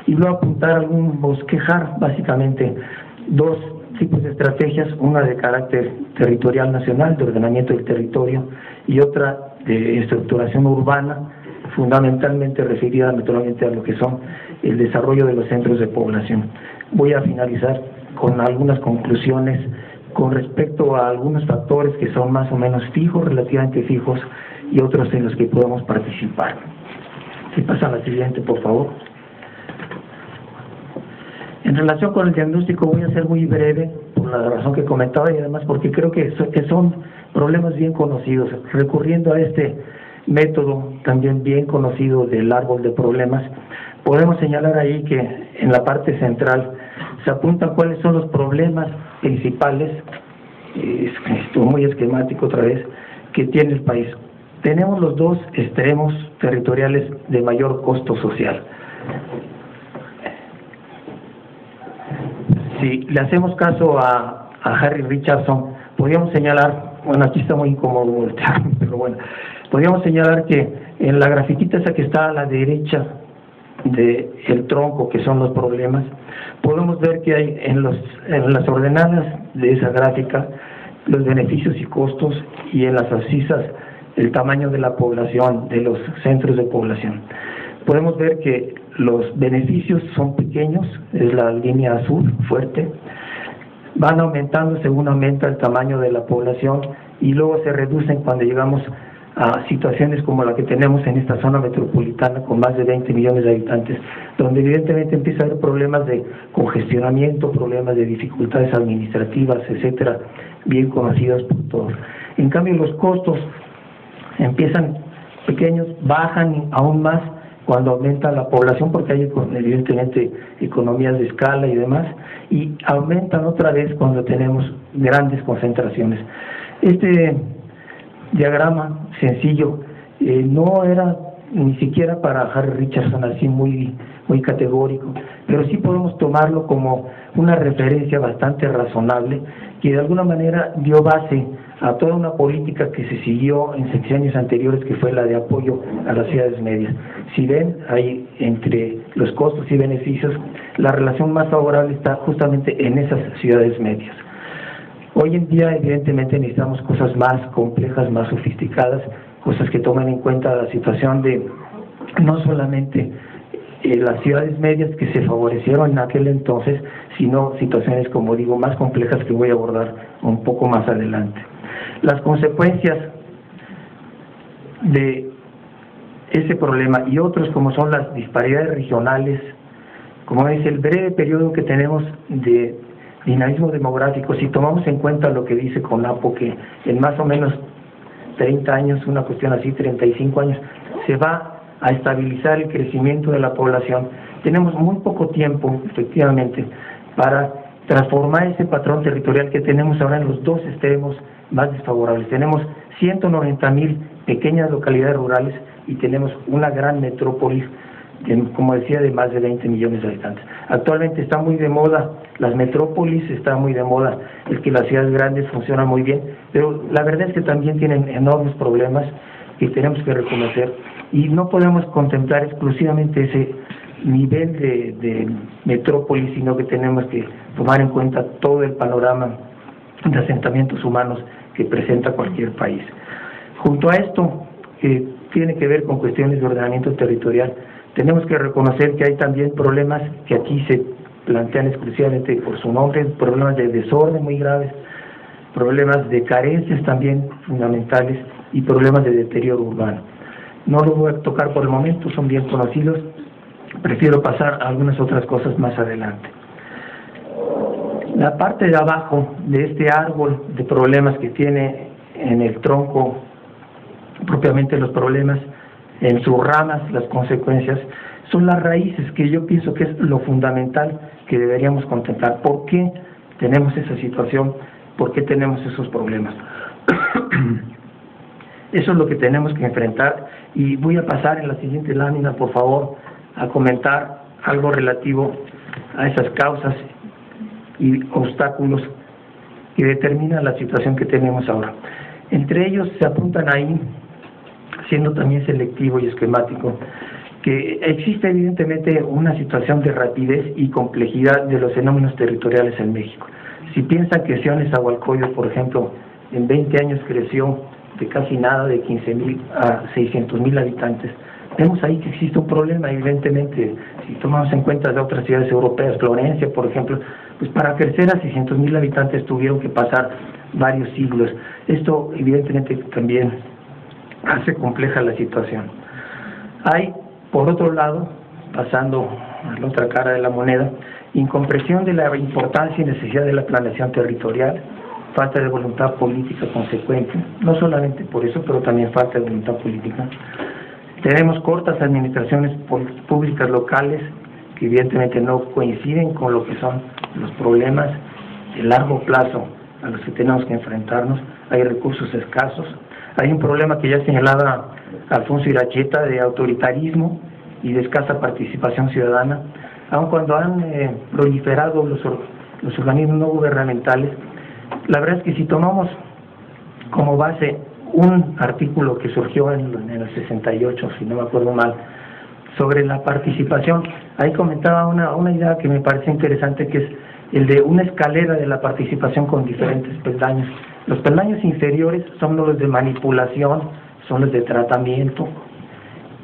y luego apuntar algún bosquejar básicamente dos tipos de estrategias, una de carácter territorial nacional, de ordenamiento del territorio, y otra de estructuración urbana, fundamentalmente referida naturalmente a lo que son el desarrollo de los centros de población. Voy a finalizar con algunas conclusiones con respecto a algunos factores que son más o menos fijos, relativamente fijos, y otros en los que podemos participar. Si pasan a la siguiente, por favor. En relación con el diagnóstico voy a ser muy breve, por la razón que comentaba, y además porque creo que son problemas bien conocidos. Recurriendo a este método también bien conocido del árbol de problemas, podemos señalar ahí que en la parte central se apuntan cuáles son los problemas principales, esto muy esquemático otra vez, que tiene el país. Tenemos los dos extremos territoriales de mayor costo social. Si le hacemos caso a Harry Richardson, podríamos señalar, bueno, aquí está muy incómodo voltear, pero bueno, podríamos señalar que en la grafiquita esa que está a la derecha del tronco, que son los problemas, podemos ver que hay en las ordenadas de esa gráfica los beneficios y costos, y en las abscisas el tamaño de la población, de los centros de población. Podemos ver que los beneficios son pequeños, es la línea azul fuerte, van aumentando según aumenta el tamaño de la población, y luego se reducen cuando llegamos a situaciones como la que tenemos en esta zona metropolitana con más de 20 millones de habitantes, donde evidentemente empieza a haber problemas de congestionamiento, problemas de dificultades administrativas, etcétera, bien conocidos por todos. En cambio, los costos empiezan pequeños, bajan aún más cuando aumenta la población, porque hay evidentemente economías de escala y demás, y aumentan otra vez cuando tenemos grandes concentraciones. Este diagrama sencillo no era ni siquiera para Harry Richardson así muy categórico, pero sí podemos tomarlo como una referencia bastante razonable, que de alguna manera dio base a toda una política que se siguió en sexenios anteriores, que fue la de apoyo a las ciudades medias. Si ven, ahí entre los costos y beneficios, la relación más favorable está justamente en esas ciudades medias. Hoy en día, evidentemente, necesitamos cosas más complejas, más sofisticadas, cosas que tomen en cuenta la situación de no solamente las ciudades medias que se favorecieron en aquel entonces, sino situaciones, como digo, más complejas que voy a abordar un poco más adelante. Las consecuencias de ese problema y otros, como son las disparidades regionales, como es el breve periodo que tenemos de dinamismo demográfico, si tomamos en cuenta lo que dice CONAPO, que en más o menos 30 años, una cuestión así, 35 años, se va a estabilizar el crecimiento de la población, tenemos muy poco tiempo, efectivamente, para transformar ese patrón territorial que tenemos ahora en los dos extremos más desfavorables. Tenemos 190,000 pequeñas localidades rurales y tenemos una gran metrópolis, como decía, de más de 20 millones de habitantes. Actualmente está muy de moda las metrópolis, está muy de moda el que las ciudades grandes funcionan muy bien, pero la verdad es que también tienen enormes problemas que tenemos que reconocer, y no podemos contemplar exclusivamente ese nivel de metrópolis, sino que tenemos que tomar en cuenta todo el panorama de asentamientos humanos que presenta cualquier país. Junto a esto, que tiene que ver con cuestiones de ordenamiento territorial, tenemos que reconocer que hay también problemas que aquí se plantean exclusivamente por su nombre, problemas de desorden muy graves, problemas de carencias también fundamentales y problemas de deterioro urbano. No los voy a tocar por el momento, son bien conocidos, prefiero pasar a algunas otras cosas más adelante. La parte de abajo de este árbol de problemas que tiene en el tronco propiamente los problemas, en sus ramas las consecuencias, son las raíces, que yo pienso que es lo fundamental que deberíamos contemplar. ¿Por qué tenemos esa situación? ¿Por qué tenemos esos problemas? Eso es lo que tenemos que enfrentar, y voy a pasar en la siguiente lámina, por favor, a comentar algo relativo a esas causas y obstáculos que determinan la situación que tenemos ahora. Entre ellos se apuntan ahí siendo también selectivo y esquemático, que existe evidentemente una situación de rapidez y complejidad de los fenómenos territoriales en México. Si piensan que Nezahualcóyotl, por ejemplo, en 20 años creció de casi nada, de 15,000 a 600,000 habitantes, vemos ahí que existe un problema, evidentemente. Si tomamos en cuenta de otras ciudades europeas, Florencia, por ejemplo, pues para crecer a 600,000 habitantes tuvieron que pasar varios siglos. Esto evidentemente también hace compleja la situación. Hay, por otro lado, pasando a la otra cara de la moneda, incomprensión de la importancia y necesidad de la planeación territorial, falta de voluntad política consecuente, no solamente por eso, pero también falta de voluntad política. Tenemos cortas administraciones públicas locales que evidentemente no coinciden con lo que son los problemas de largo plazo a los que tenemos que enfrentarnos. Hay recursos escasos, hay un problema que ya señalaba Alfonso Iracheta de autoritarismo y de escasa participación ciudadana, aun cuando han proliferado los organismos no gubernamentales. La verdad es que si tomamos como base un artículo que surgió en el 68, si no me acuerdo mal, sobre la participación, ahí comentaba una idea que me parece interesante, que es el de una escalera de la participación con diferentes peldaños. Los peldaños inferiores son los de manipulación, son los de tratamiento,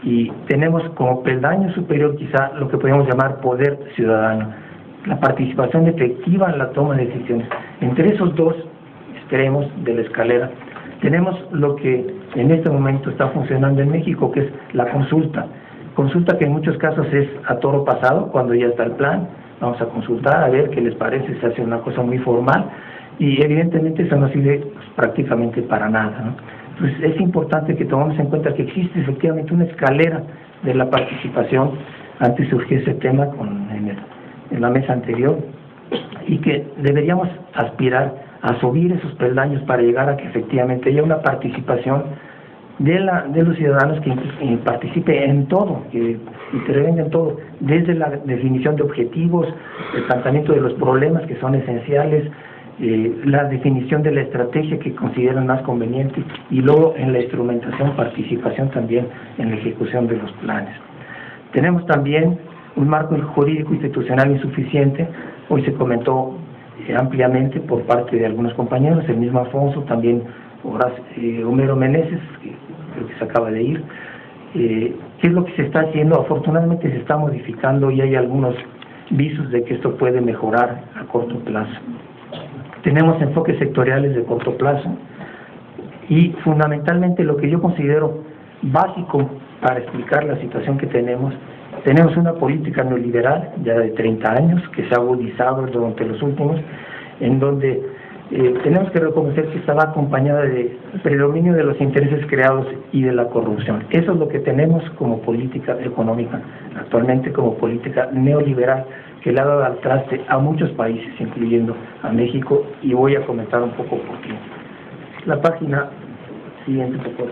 y tenemos como peldaño superior quizá lo que podemos llamar poder ciudadano, la participación efectiva en la toma de decisiones. Entre esos dos extremos de la escalera tenemos lo que en este momento está funcionando en México, que es la consulta que en muchos casos es a toro pasado, cuando ya está el plan, vamos a consultar a ver qué les parece, se hace una cosa muy formal, y evidentemente eso no sirve pues, prácticamente para nada, ¿no? Entonces es importante que tomemos en cuenta que existe efectivamente una escalera de la participación. Antes surgió ese tema en la mesa anterior, y que deberíamos aspirar a subir esos peldaños para llegar a que efectivamente haya una participación de los ciudadanos que participe en todo, que intervenga en todo, desde la definición de objetivos, el planteamiento de los problemas que son esenciales, la definición de la estrategia que consideran más conveniente, y luego en la instrumentación, participación también en la ejecución de los planes. Tenemos también un marco jurídico institucional insuficiente. Hoy se comentó ampliamente por parte de algunos compañeros, el mismo Alfonso, también Homero Meneses, que creo que se acaba de ir. ¿Qué es lo que se está haciendo? Afortunadamente se está modificando y hay algunos visos de que esto puede mejorar a corto plazo. Tenemos enfoques sectoriales de corto plazo y fundamentalmente lo que yo considero básico para explicar la situación que tenemos una política neoliberal ya de 30 años que se ha agudizado durante los últimos, en donde tenemos que reconocer que estaba acompañada de predominio de los intereses creados y de la corrupción. Eso es lo que tenemos como política económica actualmente, como política neoliberal, que le ha dado al traste a muchos países, incluyendo a México, y voy a comentar un poco por qué. La página siguiente, por favor.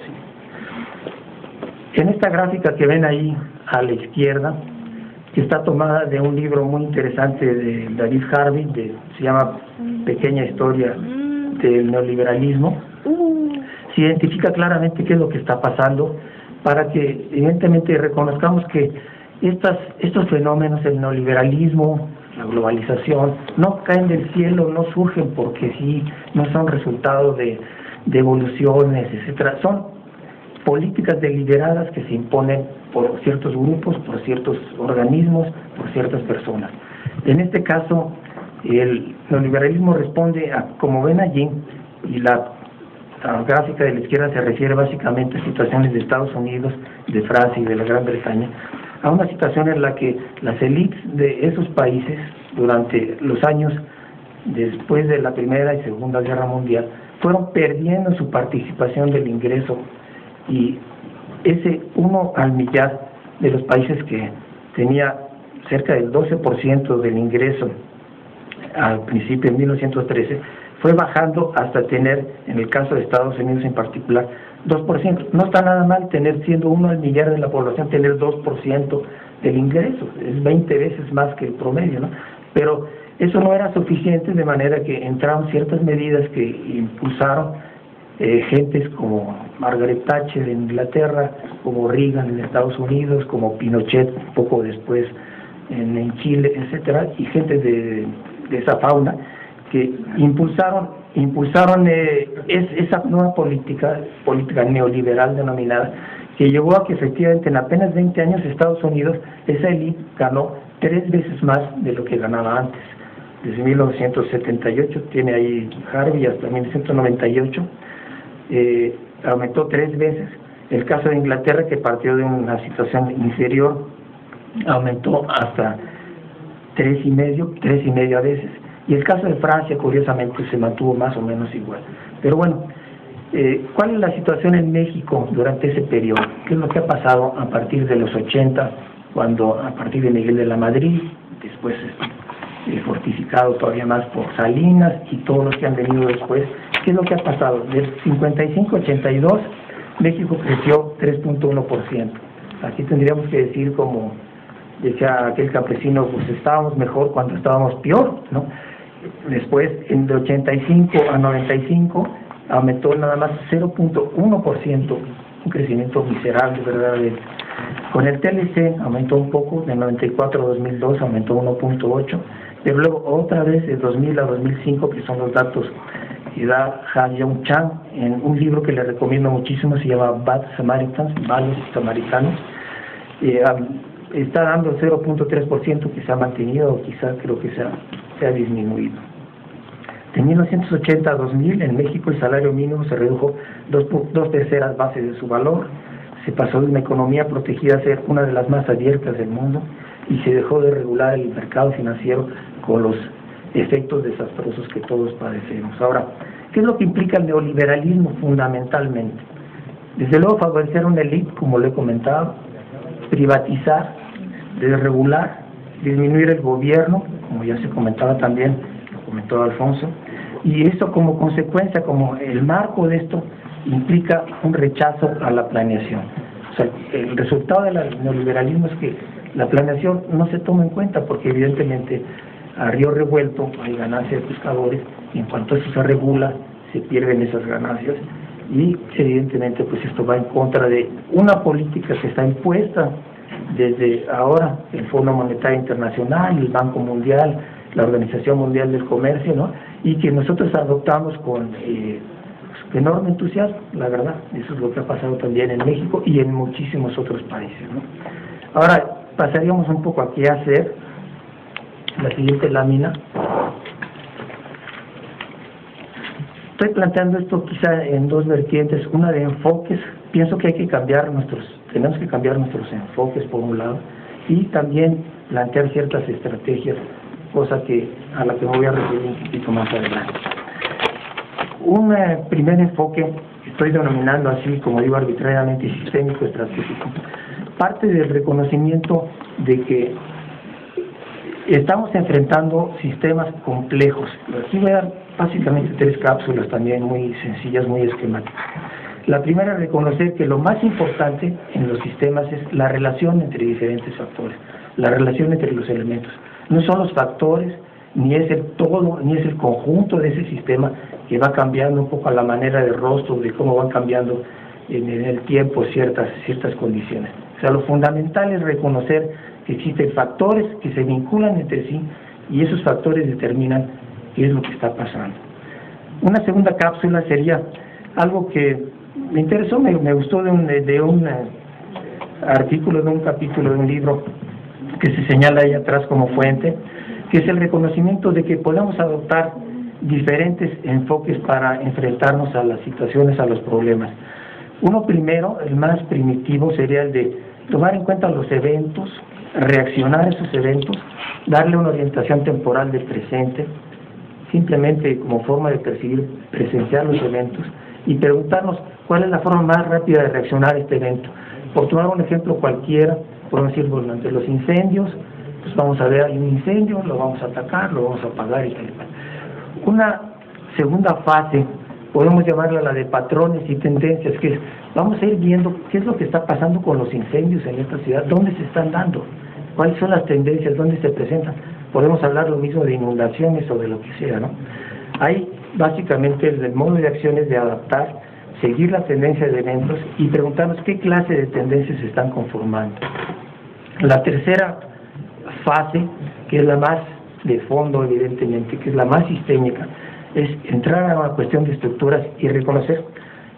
En esta gráfica que ven ahí a la izquierda, que está tomada de un libro muy interesante de David Harvey, se llama Pequeña Historia del Neoliberalismo, se identifica claramente qué es lo que está pasando, para que evidentemente reconozcamos que estos fenómenos, el neoliberalismo, la globalización, no caen del cielo, no surgen porque sí, no son resultado de evoluciones, etcétera. Son políticas deliberadas que se imponen por ciertos grupos, por ciertos organismos, por ciertas personas. En este caso, el neoliberalismo responde a, como ven allí, y la gráfica de la izquierda se refiere básicamente a situaciones de Estados Unidos, de Francia y de la Gran Bretaña, a una situación en la que las élites de esos países, durante los años después de la Primera y Segunda Guerra Mundial, fueron perdiendo su participación del ingreso, y ese 1 al millar de los países que tenía cerca del 12% del ingreso al principio, en 1913, fue bajando hasta tener, en el caso de Estados Unidos en particular, 2%. No está nada mal tener, siendo 1 al millar de la población, tener 2% del ingreso, es 20 veces más que el promedio, ¿no? Pero eso no era suficiente, de manera que entraron ciertas medidas que impulsaron gentes como Margaret Thatcher en Inglaterra, como Reagan en Estados Unidos, como Pinochet poco después en Chile, etcétera, y gente de esa fauna que impulsaron esa nueva política neoliberal denominada, que llevó a que efectivamente en apenas 20 años Estados Unidos, esa élite ganó 3 veces más de lo que ganaba antes. Desde 1978, tiene ahí Harvey, hasta 1998, aumentó 3 veces. El caso de Inglaterra, que partió de una situación inferior, aumentó hasta 3,5 a veces. Y el caso de Francia, curiosamente, se mantuvo más o menos igual. Pero bueno, ¿cuál es la situación en México durante ese periodo? ¿Qué es lo que ha pasado a partir de los 80, cuando a partir de Miguel de la Madrid, después fortificado todavía más por Salinas y todos los que han venido después? ¿Qué es lo que ha pasado? Del 55 a 82, México creció 3.1%. Aquí tendríamos que decir, como decía aquel campesino, pues estábamos mejor cuando estábamos peor, ¿no? Después, de 85 a 95, aumentó nada más 0.1%, un crecimiento miserable, verdaderamente. Con el TLC aumentó un poco, de 94 a 2002 aumentó 1.8, pero luego otra vez de 2000 a 2005, que son los datos que da Han Yong Chang en un libro que le recomiendo muchísimo, se llama Bad Samaritans, Malos Samaritanos, está dando 0.3%, que se ha mantenido, o quizás creo que se ha disminuido. De 1980 a 2000, en México el salario mínimo se redujo 2/3 bases de su valor, se pasó de una economía protegida a ser una de las más abiertas del mundo y se dejó de regular el mercado financiero con los efectos desastrosos que todos padecemos. Ahora, ¿qué es lo que implica el neoliberalismo fundamentalmente? Desde luego favorecer una élite, como lo he comentado, privatizar, desregular, disminuir el gobierno, como ya se comentaba también, lo comentó Alfonso, y eso como consecuencia, como el marco de esto, implica un rechazo a la planeación. O sea, el resultado del neoliberalismo es que la planeación no se toma en cuenta, porque evidentemente a río revuelto hay ganancias de pescadores, y en cuanto eso se regula, se pierden esas ganancias, y evidentemente pues esto va en contra de una política que está impuesta desde ahora el Fondo Monetario Internacional, el Banco Mundial, la Organización Mundial del Comercio, ¿no? Y que nosotros adoptamos con enorme entusiasmo, la verdad. Eso es lo que ha pasado también en México y en muchísimos otros países, ¿no? Ahora pasaríamos un poco a qué hacer. La siguiente lámina. Estoy planteando esto quizá en 2 vertientes, una de enfoques. Pienso que tenemos que cambiar nuestros enfoques por un lado, y también plantear ciertas estrategias, cosa a la que me voy a referir un poquito más adelante. Un primer enfoque, que estoy denominando así, como digo, arbitrariamente sistémico estratégico, parte del reconocimiento de que estamos enfrentando sistemas complejos. Aquí voy a dar básicamente 3 cápsulas también muy sencillas, muy esquemáticas. La primera es reconocer que lo más importante en los sistemas es la relación entre diferentes factores, la relación entre los elementos. No son los factores, ni es el todo, ni es el conjunto de ese sistema que va cambiando un poco a la manera de rostro, de cómo van cambiando en el tiempo ciertas condiciones. O sea, lo fundamental es reconocer que existen factores que se vinculan entre sí, y esos factores determinan qué es lo que está pasando. Una segunda cápsula sería algo que me interesó, me gustó de un artículo, de un capítulo de un libro que se señala ahí atrás como fuente, que es el reconocimiento de que podemos adoptar diferentes enfoques para enfrentarnos a las situaciones, a los problemas. Uno primero, el más primitivo, sería el de tomar en cuenta los eventos, reaccionar a esos eventos, darle una orientación temporal del presente, simplemente como forma de presenciar los eventos, y preguntarnos cuál es la forma más rápida de reaccionar a este evento. Por tomar un ejemplo cualquiera, podemos decir, bueno, ante los incendios, pues vamos a ver, hay un incendio, lo vamos a atacar, lo vamos a apagar y tal. Una segunda fase, podemos llamarla la de patrones y tendencias, que es, vamos a ir viendo qué es lo que está pasando con los incendios en esta ciudad, dónde se están dando, cuáles son las tendencias, dónde se presentan. Podemos hablar lo mismo de inundaciones o de lo que sea, ¿no? Hay básicamente el modo de acción es de adaptar seguir la tendencia de eventos y preguntarnos qué clase de tendencias se están conformando. La tercera fase, que es la más de fondo evidentemente, que es la más sistémica, es entrar a una cuestión de estructuras y reconocer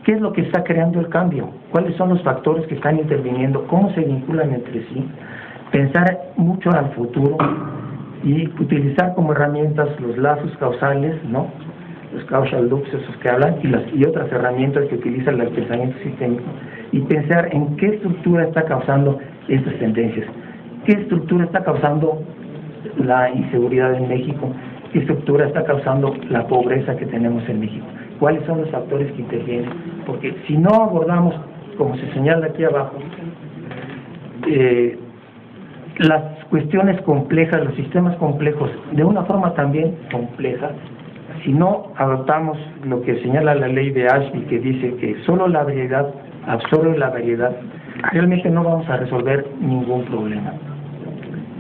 qué es lo que está creando el cambio, cuáles son los factores que están interviniendo, cómo se vinculan entre sí, pensar mucho al futuro y utilizar como herramientas los lazos causales, ¿no?, los causal loops, esos que hablan, y otras herramientas que utilizan el pensamiento sistémico, y pensar en qué estructura está causando estas tendencias, qué estructura está causando la inseguridad en México, qué estructura está causando la pobreza que tenemos en México, cuáles son los factores que intervienen, porque si no abordamos, como se señala aquí abajo, las cuestiones complejas, los sistemas complejos, de una forma también compleja, si no adoptamos lo que señala la ley de Ashby, que dice que solo la variedad absorbe la variedad, realmente no vamos a resolver ningún problema.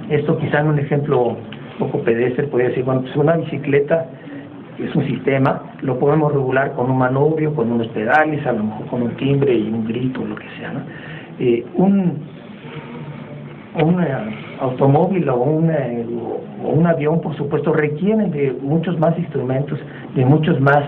Esto quizá en un ejemplo un poco pedestre podría decir, bueno, pues una bicicleta es un sistema, lo podemos regular con un manubrio, con unos pedales, a lo mejor con un timbre y un grito, lo que sea, ¿no? Un automóvil o un avión, por supuesto, requieren de muchos más instrumentos, de muchos más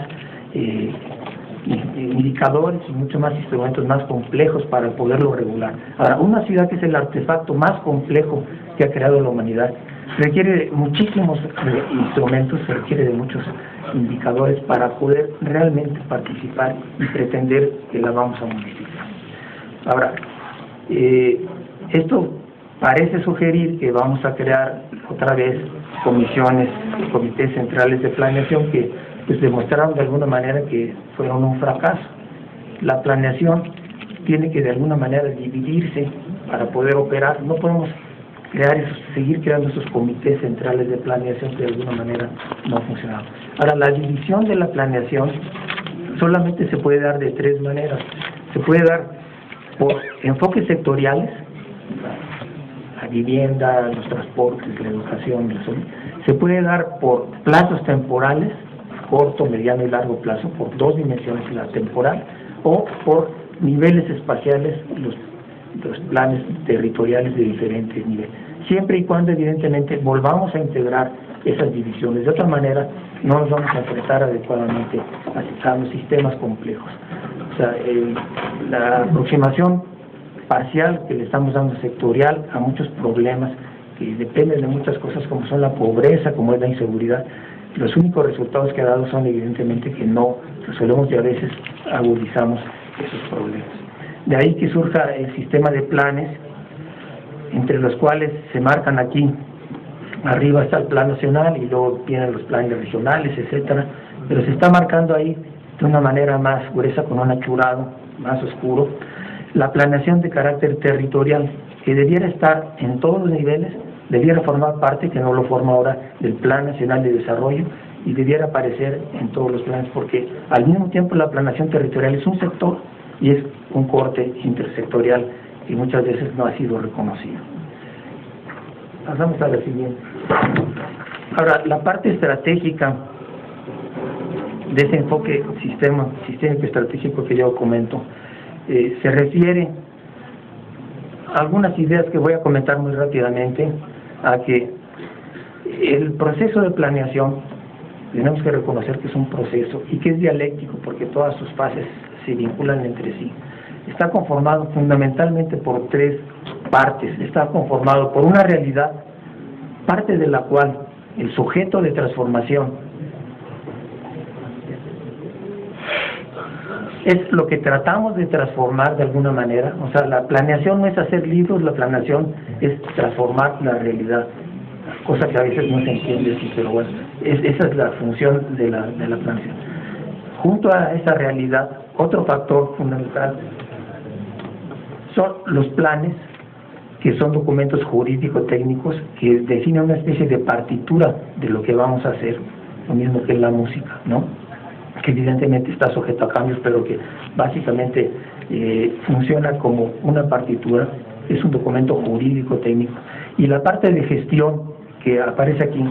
indicadores y muchos más instrumentos más complejos para poderlo regular. Ahora, una ciudad que es el artefacto más complejo que ha creado la humanidad requiere de muchísimos instrumentos, se requiere de muchos indicadores para poder realmente participar y pretender que la vamos a modificar. Ahora, esto parece sugerir que vamos a crear otra vez comisiones, comités centrales de planeación que pues demostraron de alguna manera que fueron un fracaso. La planeación tiene que de alguna manera dividirse para poder operar. No podemos seguir creando esos comités centrales de planeación que de alguna manera no funcionaron. Ahora, la división de la planeación solamente se puede dar de tres maneras. Se puede dar por enfoques sectoriales, la vivienda, los transportes, la educación, la salud. Se puede dar por plazos temporales, corto, mediano y largo plazo, por dos dimensiones, la temporal, o por niveles espaciales, los planes territoriales de diferentes niveles. Siempre y cuando, evidentemente, volvamos a integrar esas divisiones. De otra manera, no nos vamos a enfrentar adecuadamente a los sistemas complejos. O sea, la aproximación parcial que le estamos dando sectorial a muchos problemas que dependen de muchas cosas como son la pobreza, como es la inseguridad, los únicos resultados que ha dado son evidentemente que no resolvemos y a veces agudizamos esos problemas. De ahí que surja el sistema de planes, entre los cuales se marcan aquí, arriba está el plan nacional y luego vienen los planes regionales, etcétera, pero se está marcando ahí de una manera más gruesa, con un achurado más oscuro, la planeación de carácter territorial, que debiera estar en todos los niveles, debiera formar parte, que no lo forma ahora, del Plan Nacional de Desarrollo, y debiera aparecer en todos los planes, porque al mismo tiempo la planeación territorial es un sector y es un corte intersectorial que muchas veces no ha sido reconocido. Pasamos a la siguiente. Ahora, la parte estratégica de ese enfoque sistémico estratégico que yo comento, se refiere a algunas ideas que voy a comentar muy rápidamente, a que el proceso de planeación tenemos que reconocer que es un proceso y que es dialéctico porque todas sus fases se vinculan entre sí. Está conformado fundamentalmente por tres partes. Está conformado por una realidad, parte de la cual el sujeto de transformación es lo que tratamos de transformar de alguna manera. O sea, la planeación no es hacer libros, la planeación es transformar la realidad, cosa que a veces no se entiende así, pero bueno, esa es la función de la planeación. Junto a esa realidad, otro factor fundamental son los planes, que son documentos jurídico-técnicos que definen una especie de partitura de lo que vamos a hacer, lo mismo que en la música, ¿no?, que evidentemente está sujeto a cambios, pero que básicamente funciona como una partitura, es un documento jurídico-técnico. Y la parte de gestión que aparece aquí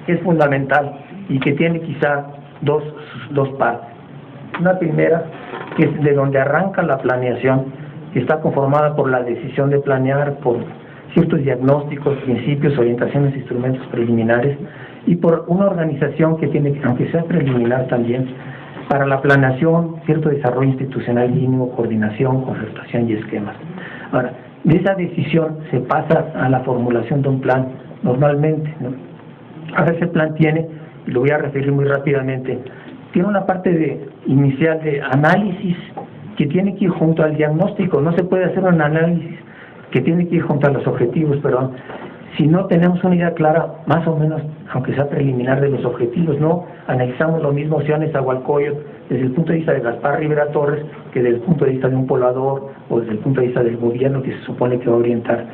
es fundamental y que tiene quizá dos partes. Una primera, que es de donde arranca la planeación, que está conformada por la decisión de planear, por ciertos diagnósticos, principios, orientaciones, instrumentos preliminares, y por una organización que tiene, aunque sea preliminar también, para la planeación, cierto desarrollo institucional mínimo, coordinación, concertación y esquemas. Ahora, de esa decisión se pasa a la formulación de un plan, normalmente, ¿no? Ahora ese plan tiene, y lo voy a referir muy rápidamente, tiene una parte inicial de análisis que tiene que ir junto al diagnóstico. No se puede hacer un análisis que tiene que ir junto a los objetivos, perdón, si no tenemos una idea clara, más o menos, aunque sea preliminar, de los objetivos. No analizamos lo mismo si Nezahualcóyotl desde el punto de vista de Gaspar Rivera Torres que desde el punto de vista de un poblador o desde el punto de vista del gobierno que se supone que va a orientar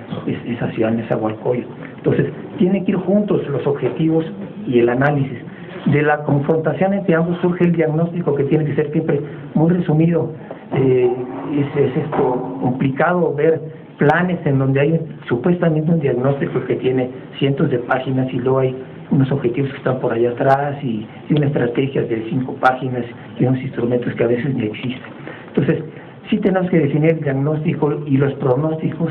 esa ciudad Nezahualcóyotl. Entonces, tienen que ir juntos los objetivos y el análisis. De la confrontación entre ambos surge el diagnóstico, que tiene que ser siempre muy resumido. Es esto complicado ver planes en donde hay supuestamente un diagnóstico que tiene cientos de páginas y luego hay unos objetivos que están por allá atrás y una estrategia de 5 páginas y unos instrumentos que a veces ni existen. Entonces, sí tenemos que definir el diagnóstico y los pronósticos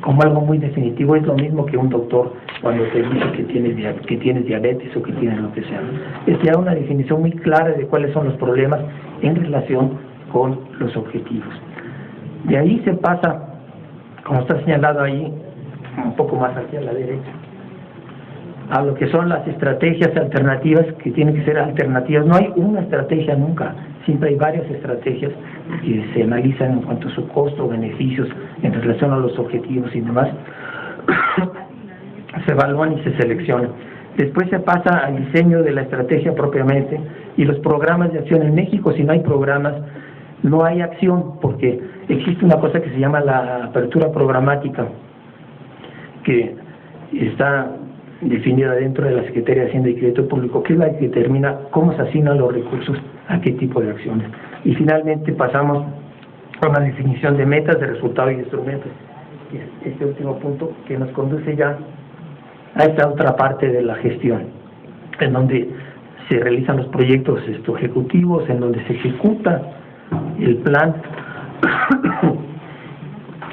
como algo muy definitivo. Es lo mismo que un doctor cuando te dice que tienes diabetes o que tienes lo que sea. Es que hay una definición muy clara de cuáles son los problemas en relación con los objetivos. De ahí se pasa, como está señalado ahí, un poco más hacia la derecha, a lo que son las estrategias alternativas, que tienen que ser alternativas. No hay una estrategia nunca, siempre hay varias estrategias que se analizan en cuanto a su costo, beneficios, en relación a los objetivos y demás. Se evalúan y se seleccionan. Después se pasa al diseño de la estrategia propiamente y los programas de acción. En México, si no hay programas, no hay acción, porque existe una cosa que se llama la apertura programática, que está definida dentro de la Secretaría de Hacienda y Crédito Público, que es la que determina cómo se asignan los recursos a qué tipo de acciones. Y finalmente pasamos a una definición de metas, de resultados y de instrumentos, que es este último punto que nos conduce ya a esta otra parte de la gestión, en donde se realizan los proyectos ejecutivos, en donde se ejecuta el plan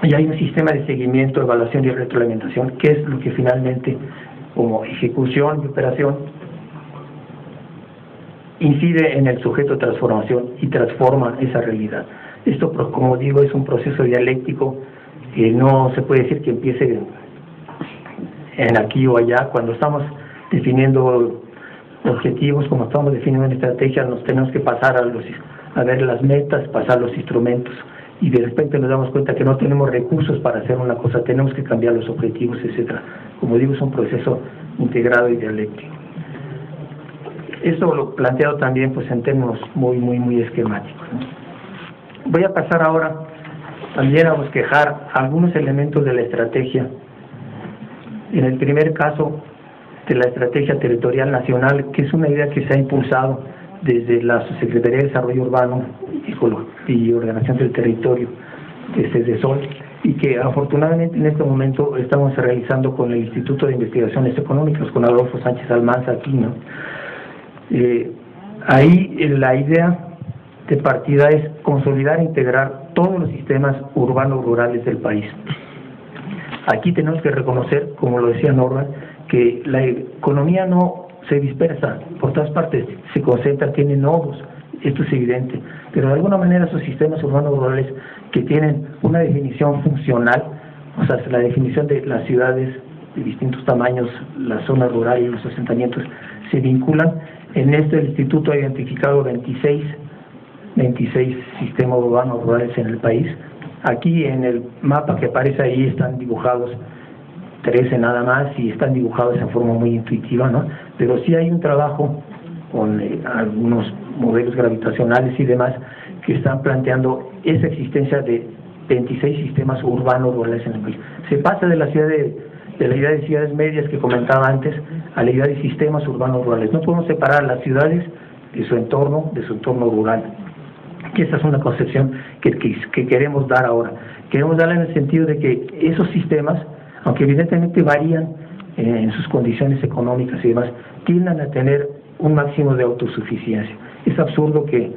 y hay un sistema de seguimiento, evaluación y retroalimentación, que es lo que finalmente, como ejecución y operación, incide en el sujeto de transformación y transforma esa realidad. Esto, como digo, es un proceso dialéctico que no se puede decir que empiece en aquí o allá. Cuando estamos definiendo objetivos, como estamos definiendo una estrategia, nos tenemos que pasar a ver las metas, pasar los instrumentos, y de repente nos damos cuenta que no tenemos recursos para hacer una cosa, tenemos que cambiar los objetivos, etcétera. Como digo, es un proceso integrado y dialéctico. Esto lo planteado también pues en términos muy esquemáticos, ¿no? Voy a pasar ahora también a bosquejar algunos elementos de la estrategia. En el primer caso, de la Estrategia Territorial Nacional, que es una idea que se ha impulsado desde la Subsecretaría de Desarrollo Urbano y Ordenación del Territorio, desde CEDESOL, y que afortunadamente en este momento estamos realizando con el Instituto de Investigaciones Económicas, con Adolfo Sánchez Almanza aquí, ¿no? Ahí la idea de partida es consolidar e integrar todos los sistemas urbanos rurales del país. Aquí tenemos que reconocer, como lo decía Norma, que la economía no se dispersa por todas partes, se concentra, tiene nodos, esto es evidente, pero de alguna manera esos sistemas urbanos rurales que tienen una definición funcional, o sea, la definición de las ciudades de distintos tamaños, las zonas rurales y los asentamientos se vinculan. En este el Instituto ha identificado 26 sistemas urbanos rurales en el país. Aquí en el mapa que aparece ahí están dibujados 13 nada más y están dibujados en forma muy intuitiva, ¿no? Pero sí hay un trabajo con algunos modelos gravitacionales y demás que están planteando esa existencia de 26 sistemas urbanos rurales en el país. Se pasa de la idea de ciudades medias que comentaba antes a la idea de sistemas urbanos rurales. No podemos separar las ciudades de su entorno rural. Que esa es una concepción que queremos dar ahora. Queremos darla en el sentido de que esos sistemas, aunque evidentemente varían en sus condiciones económicas y demás, tiendan a tener un máximo de autosuficiencia. Es absurdo que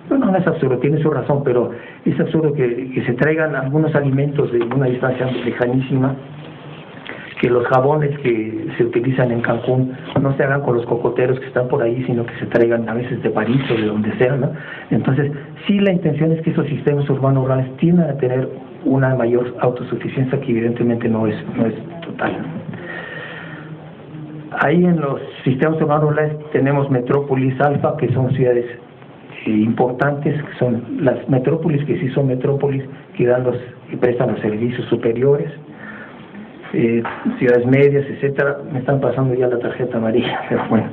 Bueno, no es absurdo, tiene su razón, pero es absurdo que se traigan algunos alimentos de una distancia lejanísima, que los jabones que se utilizan en Cancún no se hagan con los cocoteros que están por ahí, sino que se traigan a veces de París o de donde sea, ¿no? Entonces, sí, la intención es que esos sistemas urbanos rurales tiendan a tener una mayor autosuficiencia, que evidentemente no es total. Ahí en los sistemas urbanos rurales tenemos metrópolis alfa, que son ciudades importantes, que son las metrópolis que sí son metrópolis, que prestan los servicios superiores, ciudades medias, etcétera. Me están pasando ya la tarjeta amarilla, pero bueno,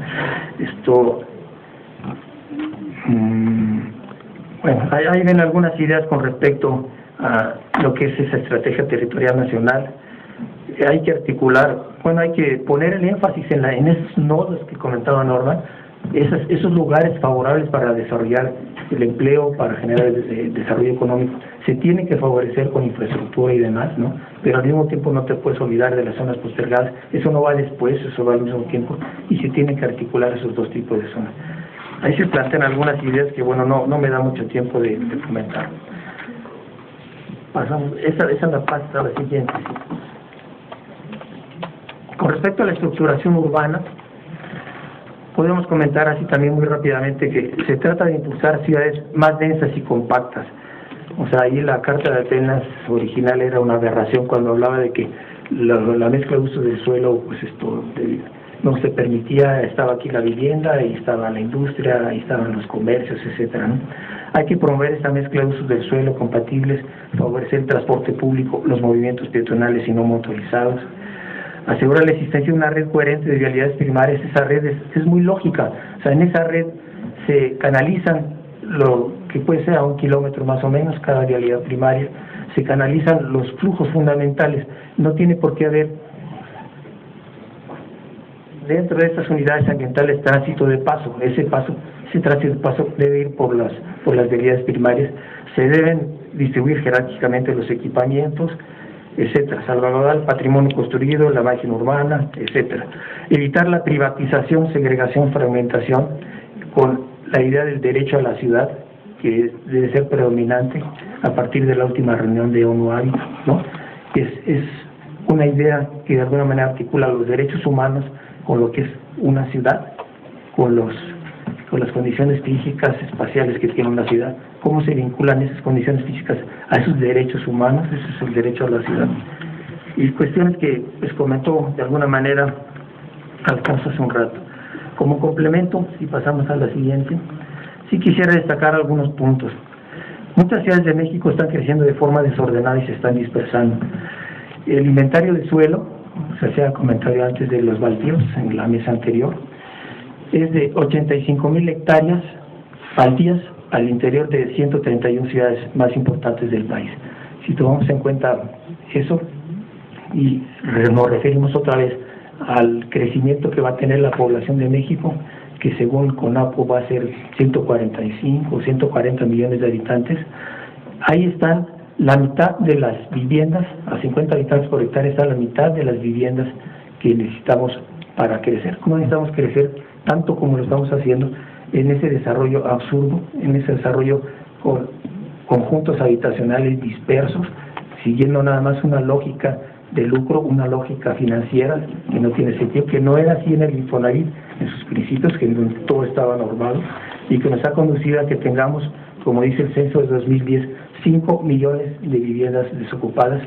bueno, ahí ven algunas ideas con respecto a lo que es esa estrategia territorial nacional. Hay que articular, bueno, hay que poner el énfasis en esos nodos que comentaba Norma, esos lugares favorables para desarrollar el empleo, para generar el desarrollo económico. Se tiene que favorecer con infraestructura y demás, ¿no? Pero al mismo tiempo no te puedes olvidar de las zonas postergadas. Eso no va después, eso va al mismo tiempo, y se tiene que articular esos dos tipos de zonas. Ahí se plantean algunas ideas que, bueno, no me da mucho tiempo de comentar. Pasamos, esa es la parte a la siguiente. Con respecto a la estructuración urbana, podemos comentar así también muy rápidamente que se trata de impulsar ciudades más densas y compactas. O sea, ahí la Carta de Atenas original era una aberración cuando hablaba de que la mezcla de usos del suelo, pues no se permitía. Estaba aquí la vivienda, ahí estaba la industria, ahí estaban los comercios, etcétera, ¿no? Hay que promover esta mezcla de usos del suelo compatibles, favorecer el transporte público, los movimientos peatonales y no motorizados, asegurar la existencia de una red coherente de vialidades primarias. Esa red es muy lógica, o sea, en esa red se canalizan lo que puede ser a 1 kilómetro más o menos cada vialidad primaria, se canalizan los flujos fundamentales. No tiene por qué haber dentro de estas unidades ambientales tránsito de paso. Ese tránsito de paso debe ir por las vialidades primarias. Se deben distribuir jerárquicamente los equipamientos, etcétera, salvaguardar el patrimonio construido, la margen urbana, etcétera. Evitar la privatización, segregación, fragmentación, con la idea del derecho a la ciudad, que debe ser predominante a partir de la última reunión de ONU Hábitat, ¿no? Es una idea que de alguna manera articula los derechos humanos con lo que es una ciudad, con las condiciones físicas, espaciales que tiene una ciudad, cómo se vinculan esas condiciones físicas a esos derechos humanos. Ese es el derecho a la ciudad. Y cuestiones que les comentó de alguna manera Alfonso hace un rato. Como complemento, si pasamos a la siguiente, sí quisiera destacar algunos puntos. Muchas ciudades de México están creciendo de forma desordenada y se están dispersando. El inventario de suelo, se hacía comentario antes de los baldíos en la mesa anterior, es de 85,000 hectáreas baldías al interior de 131 ciudades más importantes del país. Si tomamos en cuenta eso y nos referimos otra vez al crecimiento que va a tener la población de México, que según CONAPO va a ser 145 o 140 millones de habitantes, ahí están la mitad de las viviendas, a 50 habitantes por hectárea está la mitad de las viviendas que necesitamos para crecer. ¿Cómo necesitamos crecer? Tanto como lo estamos haciendo en ese desarrollo absurdo, en ese desarrollo con conjuntos habitacionales dispersos, siguiendo nada más una lógica de lucro, una lógica financiera que no tiene sentido, que no era así en el Infonavit, en sus principios, que todo estaba normado, y que nos ha conducido a que tengamos, como dice el censo de 2010, 5 millones de viviendas desocupadas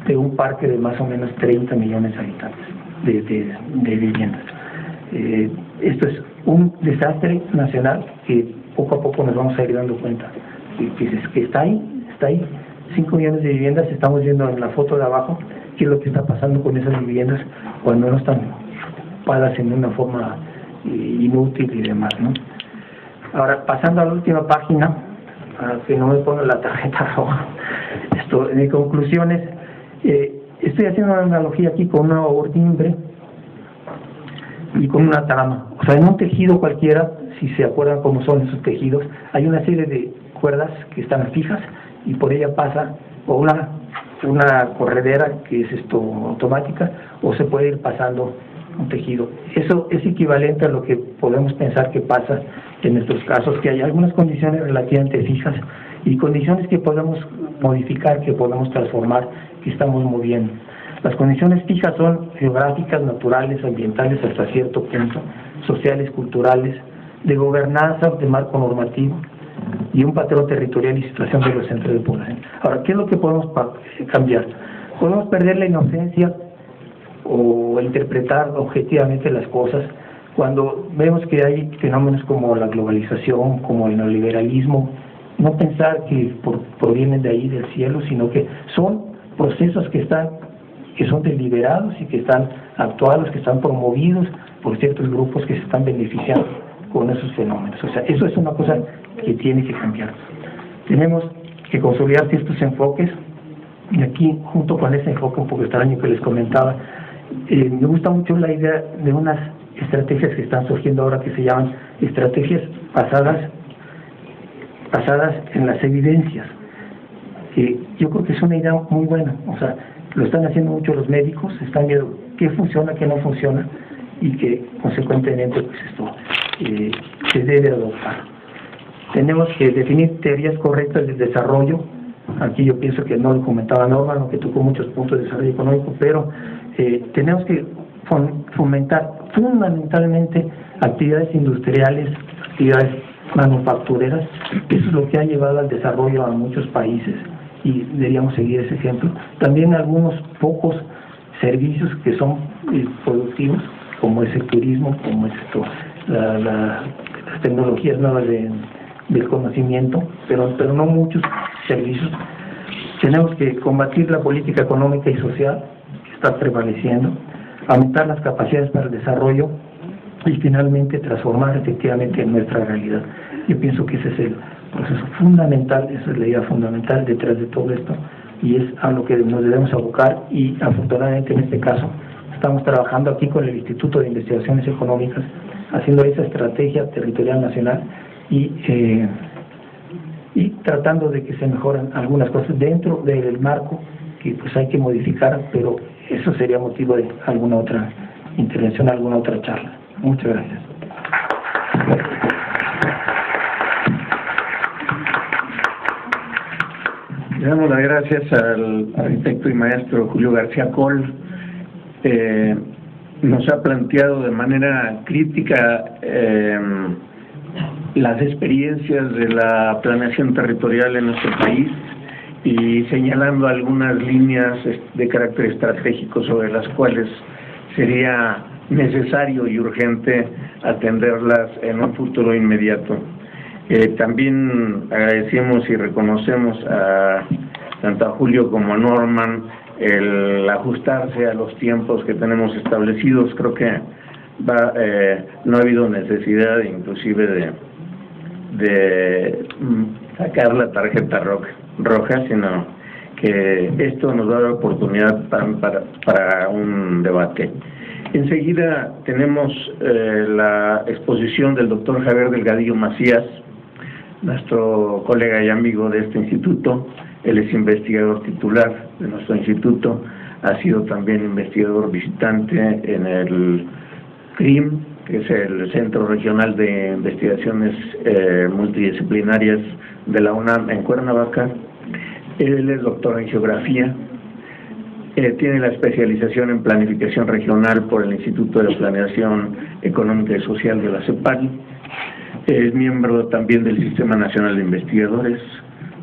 de un parque de más o menos 30 millones de habitantes de viviendas. Esto es un desastre nacional que poco a poco nos vamos a ir dando cuenta que está ahí. 5 millones de viviendas, estamos viendo en la foto de abajo qué es lo que está pasando con esas viviendas cuando no están ocupadas en una forma inútil y demás, ¿no? Ahora, pasando a la última página, para que no me ponga la tarjeta roja, en conclusiones, estoy haciendo una analogía aquí con una urdimbre y con una trama. O sea, en un tejido cualquiera, si se acuerdan cómo son esos tejidos, hay una serie de cuerdas que están fijas y por ella pasa o una corredera que es automática, o se puede ir pasando un tejido. Eso es equivalente a lo que podemos pensar que pasa en nuestros casos, que hay algunas condiciones relativamente fijas y condiciones que podemos modificar, que podemos transformar, que estamos moviendo. Las condiciones fijas son geográficas, naturales, ambientales hasta cierto punto, sociales, culturales, de gobernanza, de marco normativo y un patrón territorial y situación de los centros de población. Ahora, ¿qué es lo que podemos cambiar? Podemos perder la inocencia o interpretar objetivamente las cosas cuando vemos que hay fenómenos como la globalización, como el neoliberalismo, no pensar que provienen de ahí del cielo, sino que son procesos que son deliberados y que están actuados, que están promovidos por ciertos grupos que se están beneficiando con esos fenómenos. O sea, eso es una cosa que tiene que cambiar. Tenemos que consolidar ciertos enfoques, y aquí, junto con ese enfoque un poco extraño que les comentaba, me gusta mucho la idea de unas estrategias que están surgiendo ahora que se llaman estrategias basadas en las evidencias. Yo creo que es una idea muy buena, o sea, lo están haciendo mucho los médicos, están viendo qué funciona, qué no funciona, y que consecuentemente pues esto se debe adoptar. Tenemos que definir teorías correctas del desarrollo. Aquí yo pienso que no lo comentaba Norman, aunque tocó muchos puntos de desarrollo económico, pero tenemos que fomentar fundamentalmente actividades industriales, actividades manufactureras. Eso es lo que ha llevado al desarrollo a muchos países y deberíamos seguir ese ejemplo. También algunos pocos servicios que son productivos, como es el turismo, como es las tecnologías nuevas del conocimiento, pero no muchos servicios. Tenemos que combatir la política económica y social que está prevaleciendo, aumentar las capacidades para el desarrollo y finalmente transformar efectivamente nuestra realidad. Yo pienso que ese es el proceso fundamental, esa es la idea fundamental detrás de todo esto y es a lo que nos debemos abocar, y afortunadamente en este caso estamos trabajando aquí con el Instituto de Investigaciones Económicas haciendo esa estrategia territorial nacional y tratando de que se mejoren algunas cosas dentro del marco que pues hay que modificar, pero eso sería motivo de alguna otra intervención, alguna otra charla. Muchas gracias. Le damos las gracias al arquitecto y maestro Julio García Coll. Nos ha planteado de manera crítica las experiencias de la planeación territorial en nuestro país y señalando algunas líneas de carácter estratégico sobre las cuales sería necesario y urgente atenderlas en un futuro inmediato. También agradecemos y reconocemos tanto a Julio como a Norman el ajustarse a los tiempos que tenemos establecidos. Creo que no ha habido necesidad inclusive de sacar la tarjeta roja, sino que esto nos da la oportunidad para un debate. Enseguida tenemos la exposición del doctor Javier Delgadillo Macías, nuestro colega y amigo de este instituto. Él es investigador titular de nuestro instituto, ha sido también investigador visitante en el CRIM, que es el Centro Regional de Investigaciones Multidisciplinarias de la UNAM en Cuernavaca. Él es doctor en geografía, tiene la especialización en planificación regional por el Instituto de Planeación Económica y Social de la CEPAL. Es miembro también del Sistema Nacional de Investigadores,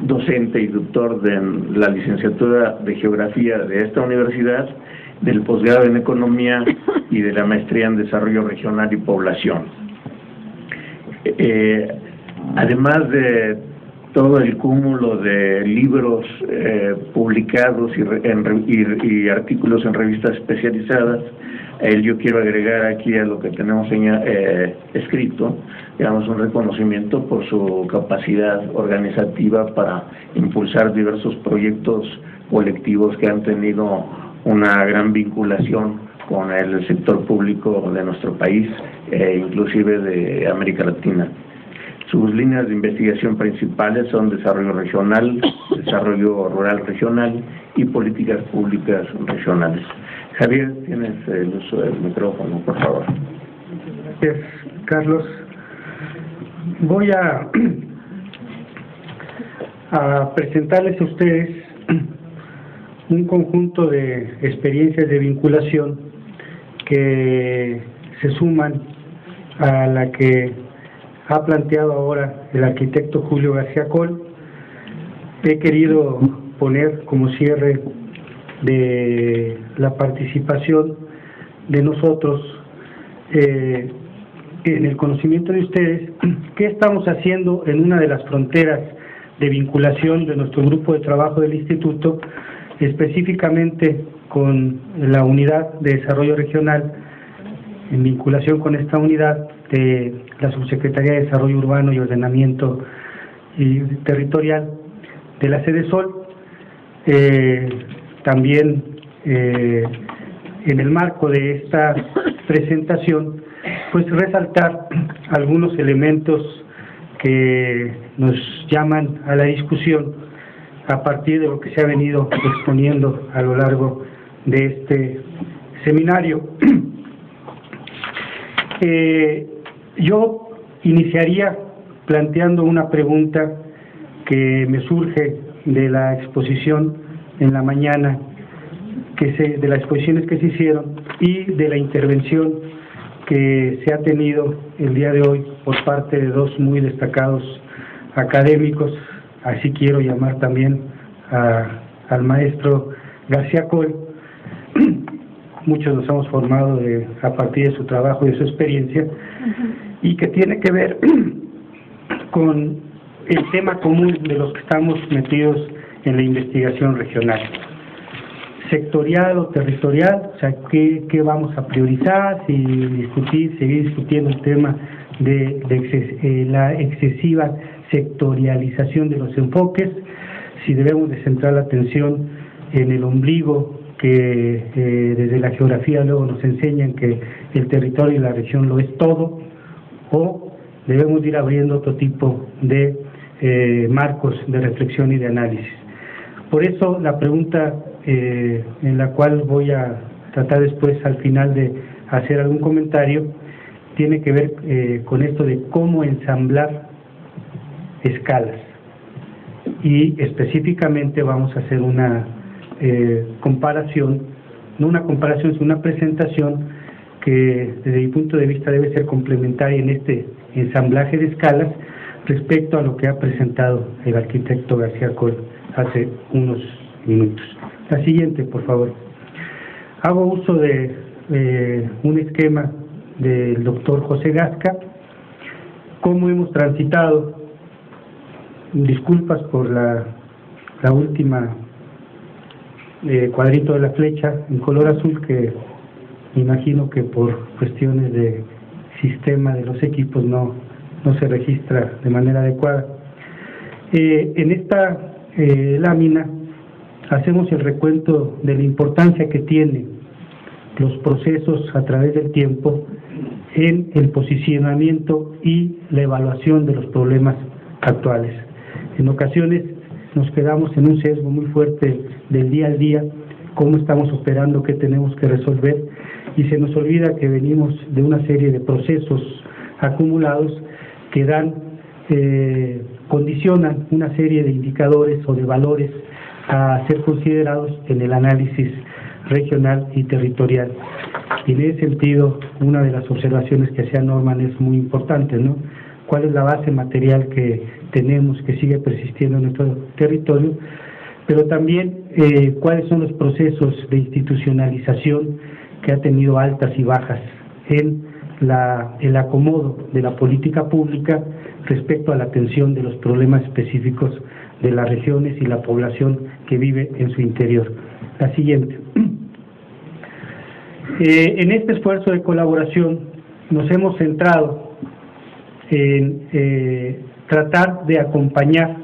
docente y doctor de la licenciatura de Geografía de esta universidad, del posgrado en Economía y de la maestría en Desarrollo Regional y Población. Además de todo el cúmulo de libros publicados y artículos en revistas especializadas, yo quiero agregar aquí a lo que tenemos escrito, digamos, un reconocimiento por su capacidad organizativa para impulsar diversos proyectos colectivos que han tenido una gran vinculación con el sector público de nuestro país, inclusive de América Latina. Sus líneas de investigación principales son desarrollo regional, desarrollo rural regional y políticas públicas regionales. Javier, tienes el uso del micrófono, por favor. Gracias, Carlos. Voy a presentarles a ustedes un conjunto de experiencias de vinculación que se suman a la que ha planteado ahora el arquitecto Julio García Coll. He querido poner como cierre de la participación de nosotros en el conocimiento de ustedes qué estamos haciendo en una de las fronteras de vinculación de nuestro grupo de trabajo del Instituto, específicamente con la Unidad de Desarrollo Regional, en vinculación con esta unidad de la Subsecretaría de Desarrollo Urbano y Ordenamiento Territorial de la Sedesol. También en el marco de esta presentación, pues resaltar algunos elementos que nos llaman a la discusión a partir de lo que se ha venido exponiendo a lo largo de este seminario. Yo iniciaría planteando una pregunta que me surge de la exposición en la mañana, de las exposiciones que se hicieron y de la intervención que se ha tenido el día de hoy por parte de dos muy destacados académicos. Así quiero llamar también al maestro García Coll. Muchos nos hemos formado a partir de su trabajo y de su experiencia, y que tiene que ver con el tema común de los que estamos metidos en la investigación regional, sectorial o territorial. O sea, qué vamos a priorizar, si seguir discutiendo el tema de la excesiva sectorialización de los enfoques, si debemos de centrar la atención en el ombligo que desde la geografía luego nos enseñan que el territorio y la región lo es todo, o debemos ir abriendo otro tipo de marcos de reflexión y de análisis. Por eso la pregunta en la cual voy a tratar después al final de hacer algún comentario tiene que ver con esto de cómo ensamblar escalas, y específicamente vamos a hacer una comparación, no una comparación, sino una presentación que desde mi punto de vista debe ser complementaria en este ensamblaje de escalas respecto a lo que ha presentado el arquitecto García Coll hace unos minutos. La siguiente, por favor. Hago uso de un esquema del doctor José Gasca, cómo hemos transitado. Disculpas por la última cuadrito de la flecha en color azul, que imagino que por cuestiones de sistema de los equipos no se registra de manera adecuada. En esta lámina hacemos el recuento de la importancia que tienen los procesos a través del tiempo en el posicionamiento y la evaluación de los problemas actuales. En ocasiones nos quedamos en un sesgo muy fuerte del día al día, cómo estamos operando, qué tenemos que resolver, y se nos olvida que venimos de una serie de procesos acumulados que condicionan una serie de indicadores o de valores a ser considerados en el análisis regional y territorial. Y en ese sentido, una de las observaciones que hacía Norman es muy importante, ¿no? ¿Cuál es la base material que tenemos, que sigue persistiendo en nuestro territorio? Pero también cuáles son los procesos de institucionalización que ha tenido altas y bajas en el acomodo de la política pública respecto a la atención de los problemas específicos de las regiones y la población que vive en su interior. La siguiente. En este esfuerzo de colaboración nos hemos centrado en tratar de acompañar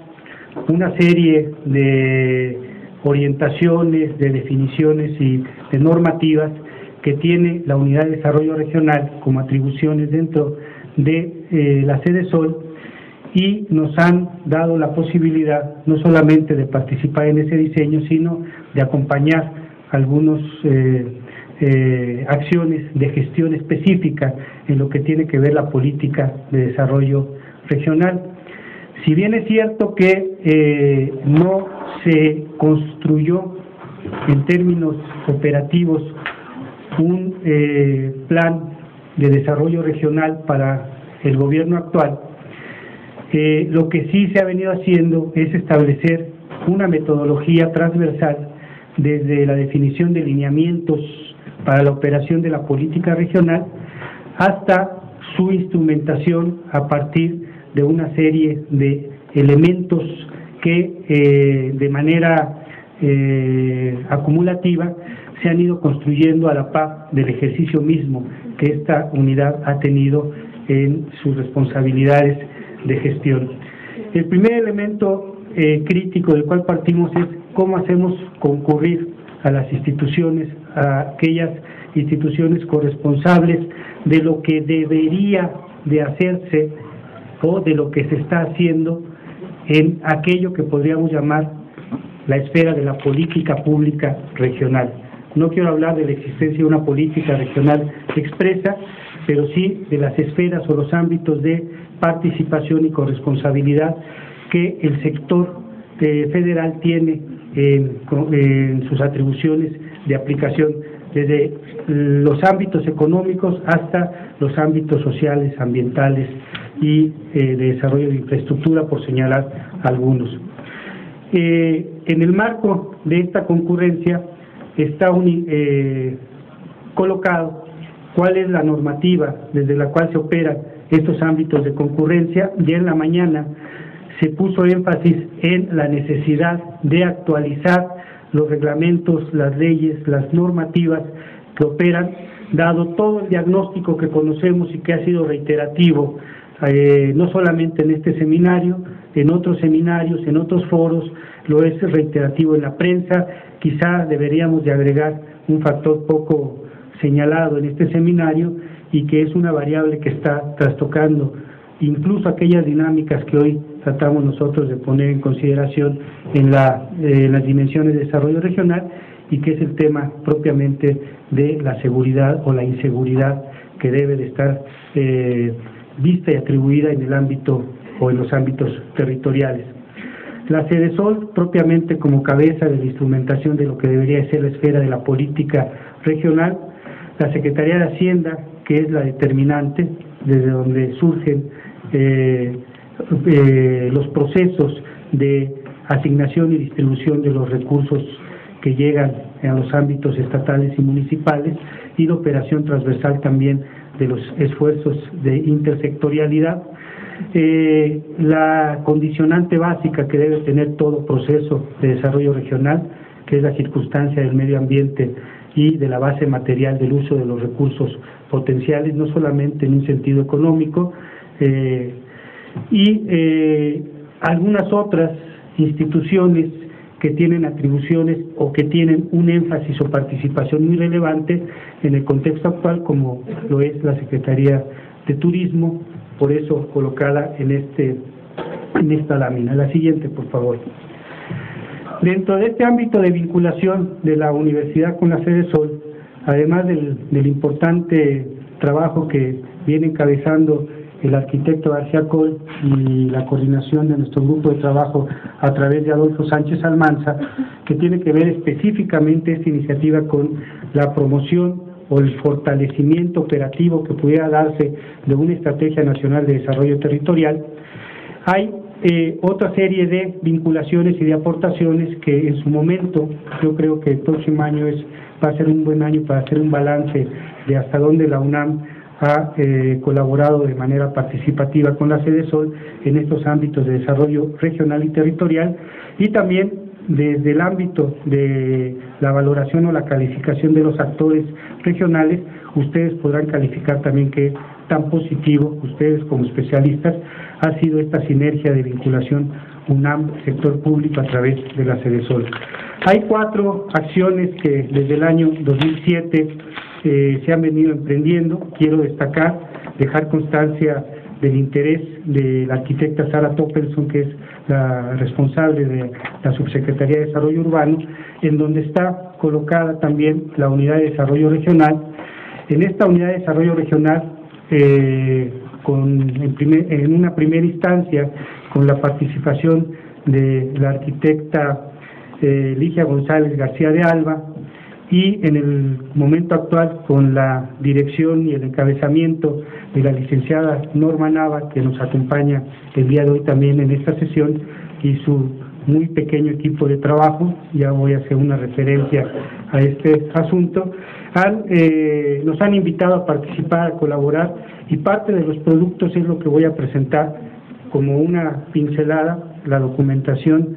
una serie de orientaciones, de definiciones y de normativas que tiene la Unidad de Desarrollo Regional como atribuciones dentro de la Sedesol, y nos han dado la posibilidad no solamente de participar en ese diseño, sino de acompañar algunas acciones de gestión específica en lo que tiene que ver la política de desarrollo regional. Si bien es cierto que no se construyó en términos operativos un plan de desarrollo regional para el gobierno actual, lo que sí se ha venido haciendo es establecer una metodología transversal desde la definición de lineamientos para la operación de la política regional hasta su instrumentación a partir de una serie de elementos que de manera acumulativa se han ido construyendo a la par del ejercicio mismo que esta unidad ha tenido en sus responsabilidades de gestión. El primer elemento crítico del cual partimos es cómo hacemos concurrir a las instituciones, a aquellas instituciones corresponsables de lo que debería de hacerse o de lo que se está haciendo en aquello que podríamos llamar la esfera de la política pública regional. No quiero hablar de la existencia de una política regional expresa, pero sí de las esferas o los ámbitos de participación y corresponsabilidad que el sector federal tiene en sus atribuciones de aplicación, desde los ámbitos económicos hasta los ámbitos sociales, ambientales y de desarrollo de infraestructura, por señalar algunos. En el marco de esta concurrencia está colocado cuál es la normativa desde la cual se operan estos ámbitos de concurrencia. Ya en la mañana se puso énfasis en la necesidad de actualizar los reglamentos, las leyes, las normativas que operan, dado todo el diagnóstico que conocemos y que ha sido reiterativo, no solamente en este seminario, en otros seminarios, en otros foros, lo es reiterativo en la prensa. Quizá deberíamos de agregar un factor poco señalado en este seminario y que es una variable que está trastocando incluso aquellas dinámicas que hoy tratamos nosotros de poner en consideración en las dimensiones de desarrollo regional, y que es el tema propiamente de la seguridad o la inseguridad que debe de estar vista y atribuida en el ámbito o en los ámbitos territoriales. La CEDESOL, propiamente como cabeza de la instrumentación de lo que debería ser la esfera de la política regional, la Secretaría de Hacienda, que es la determinante, desde donde surgen los procesos de asignación y distribución de los recursos que llegan a los ámbitos estatales y municipales, y la operación transversal también de los esfuerzos de intersectorialidad. La condicionante básica que debe tener todo proceso de desarrollo regional, que es la circunstancia del medio ambiente y de la base material del uso de los recursos potenciales, no solamente en un sentido económico, y algunas otras instituciones que tienen atribuciones o que tienen un énfasis o participación muy relevante en el contexto actual, como lo es la Secretaría de Turismo, por eso colocada en esta lámina. La siguiente, por favor. Dentro de este ámbito de vinculación de la universidad con la CEDESOL, además del importante trabajo que viene encabezando el arquitecto García Coll y la coordinación de nuestro grupo de trabajo a través de Adolfo Sánchez Almanza, que tiene que ver específicamente esta iniciativa con la promoción o el fortalecimiento operativo que pudiera darse de una estrategia nacional de desarrollo territorial. Hay otra serie de vinculaciones y de aportaciones que en su momento, yo creo que el próximo año va a ser un buen año para hacer un balance de hasta dónde la UNAM ha colaborado de manera participativa con la CEDESOL en estos ámbitos de desarrollo regional y territorial, y también desde el ámbito de la valoración o la calificación de los actores regionales. Ustedes podrán calificar también qué tan positivo, ustedes como especialistas, ha sido esta sinergia de vinculación UNAM, sector público, a través de la CEDESOL. Hay 4 acciones que desde el año 2007 se han venido emprendiendo. Quiero destacar, dejar constancia del interés de la arquitecta Sara Toppelson, que es la responsable de la Subsecretaría de Desarrollo Urbano, en donde está colocada también la Unidad de Desarrollo Regional. En esta Unidad de Desarrollo Regional, en una primera instancia, con la participación de la arquitecta Ligia González García de Alba, y en el momento actual con la dirección y el encabezamiento de la licenciada Norma Nava, que nos acompaña el día de hoy también en esta sesión, y su muy pequeño equipo de trabajo. Ya voy a hacer una referencia a este asunto. Nos han invitado a participar, a colaborar, y parte de los productos es lo que voy a presentar como una pincelada. La documentación,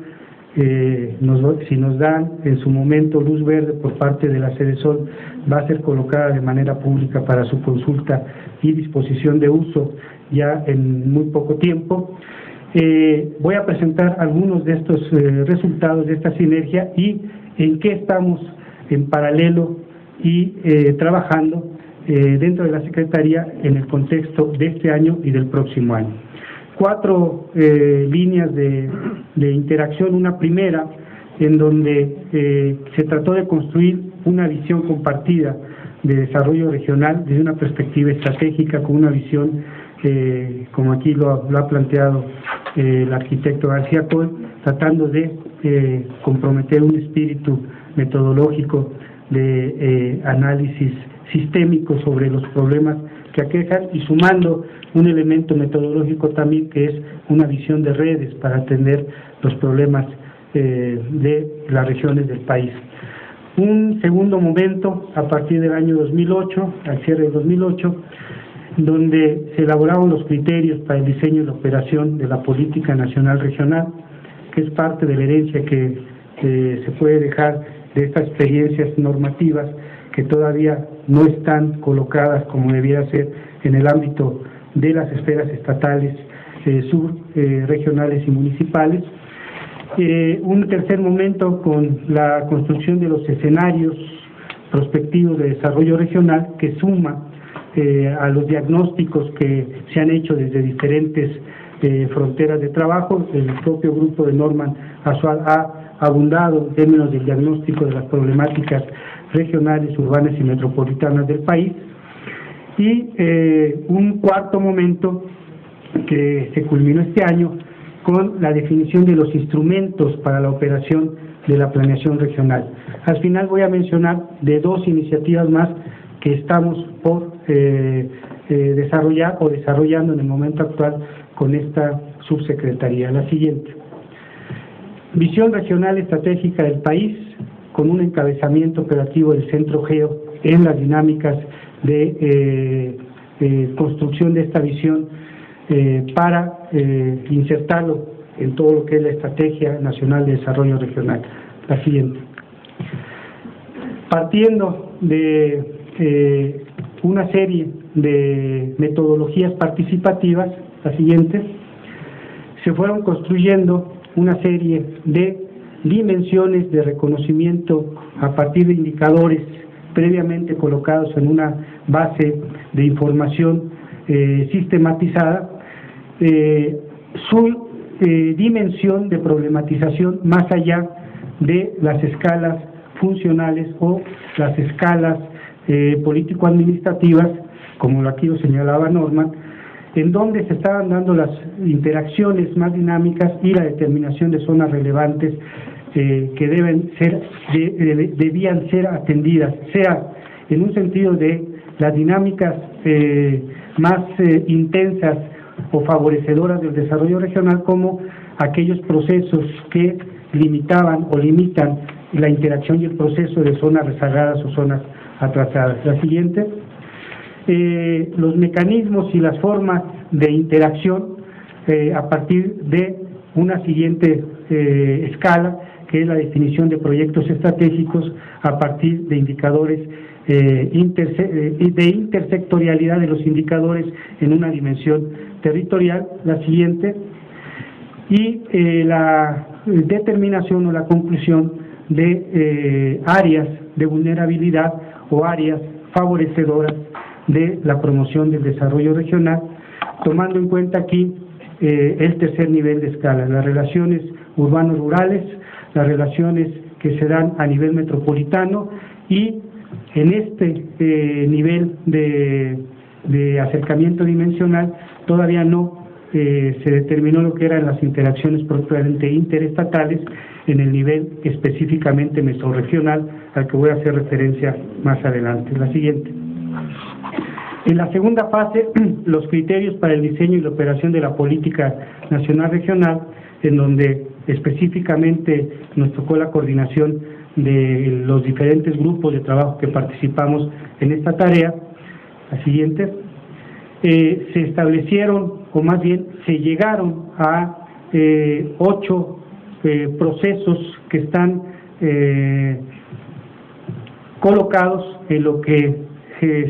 si nos dan en su momento luz verde por parte de la Sedesol, va a ser colocada de manera pública para su consulta y disposición de uso ya en muy poco tiempo. Voy a presentar algunos de estos resultados de esta sinergia y en qué estamos en paralelo y trabajando dentro de la Secretaría en el contexto de este año y del próximo año. 4 líneas de interacción. Una primera, en donde se trató de construir una visión compartida de desarrollo regional desde una perspectiva estratégica, con una visión, como aquí lo ha planteado el arquitecto García Coll, tratando de comprometer un espíritu metodológico de análisis sistémico sobre los problemas que aquejan, y sumando un elemento metodológico también, que es una visión de redes para atender los problemas de las regiones del país. Un segundo momento, a partir del año 2008, al cierre de 2008, donde se elaboraron los criterios para el diseño y la operación de la Política Nacional Regional, que es parte de la herencia que se puede dejar de estas experiencias normativas que todavía no están colocadas como debiera ser en el ámbito de las esferas estatales, subregionales y municipales. Un tercer momento con la construcción de los escenarios prospectivos de desarrollo regional, que suma a los diagnósticos que se han hecho desde diferentes fronteras de trabajo. El propio grupo de Norman Azual ha abundado en términos del diagnóstico de las problemáticas regionales, urbanas y metropolitanas del país. Y un cuarto momento que se culminó este año con la definición de los instrumentos para la operación de la planeación regional. Al final voy a mencionar de 2 iniciativas más que estamos por desarrollar o desarrollando en el momento actual con esta subsecretaría. La siguiente: visión regional estratégica del país, con un encabezamiento operativo del Centro Geo en las dinámicas de construcción de esta visión para insertarlo en todo lo que es la Estrategia Nacional de Desarrollo Regional. La siguiente: partiendo de una serie de metodologías participativas, la siguiente, se fueron construyendo una serie de dimensiones de reconocimiento a partir de indicadores previamente colocados en una base de información sistematizada, su dimensión de problematización más allá de las escalas funcionales o las escalas político-administrativas, como aquí lo señalaba Norman, en donde se estaban dando las interacciones más dinámicas y la determinación de zonas relevantes que debían ser atendidas, sea en un sentido de las dinámicas más intensas o favorecedoras del desarrollo regional, como aquellos procesos que limitaban o limitan la interacción y el proceso de zonas rezagadas o zonas atrasadas. La siguiente: los mecanismos y las formas de interacción a partir de una siguiente escala, que es la definición de proyectos estratégicos a partir de indicadores de intersectorialidad de los indicadores en una dimensión territorial. La siguiente: y la determinación o la conclusión de áreas de vulnerabilidad o áreas favorecedoras de la promoción del desarrollo regional, tomando en cuenta aquí el tercer nivel de escala, las relaciones urbanos-rurales, las relaciones que se dan a nivel metropolitano, y en este nivel de acercamiento dimensional todavía no se determinó lo que eran las interacciones propiamente interestatales en el nivel específicamente mesorregional, al que voy a hacer referencia más adelante. La siguiente. En la segunda fase, los criterios para el diseño y la operación de la política nacional regional, en donde específicamente nos tocó la coordinación de los diferentes grupos de trabajo que participamos en esta tarea. La siguiente. Se establecieron, o más bien se llegaron a 8 procesos que están colocados en lo que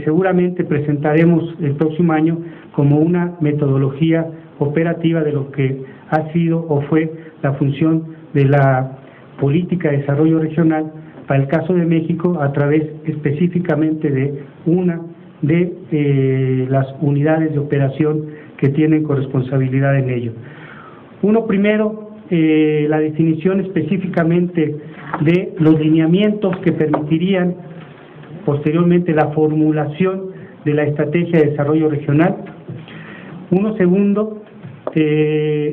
seguramente presentaremos el próximo año como una metodología operativa de lo que ha sido o fue la función de la política de desarrollo regional para el caso de México, a través específicamente de una de las unidades de operación que tienen corresponsabilidad en ello. Uno primero, la definición específicamente de los lineamientos que permitirían posteriormente la formulación de la estrategia de desarrollo regional. Uno segundo,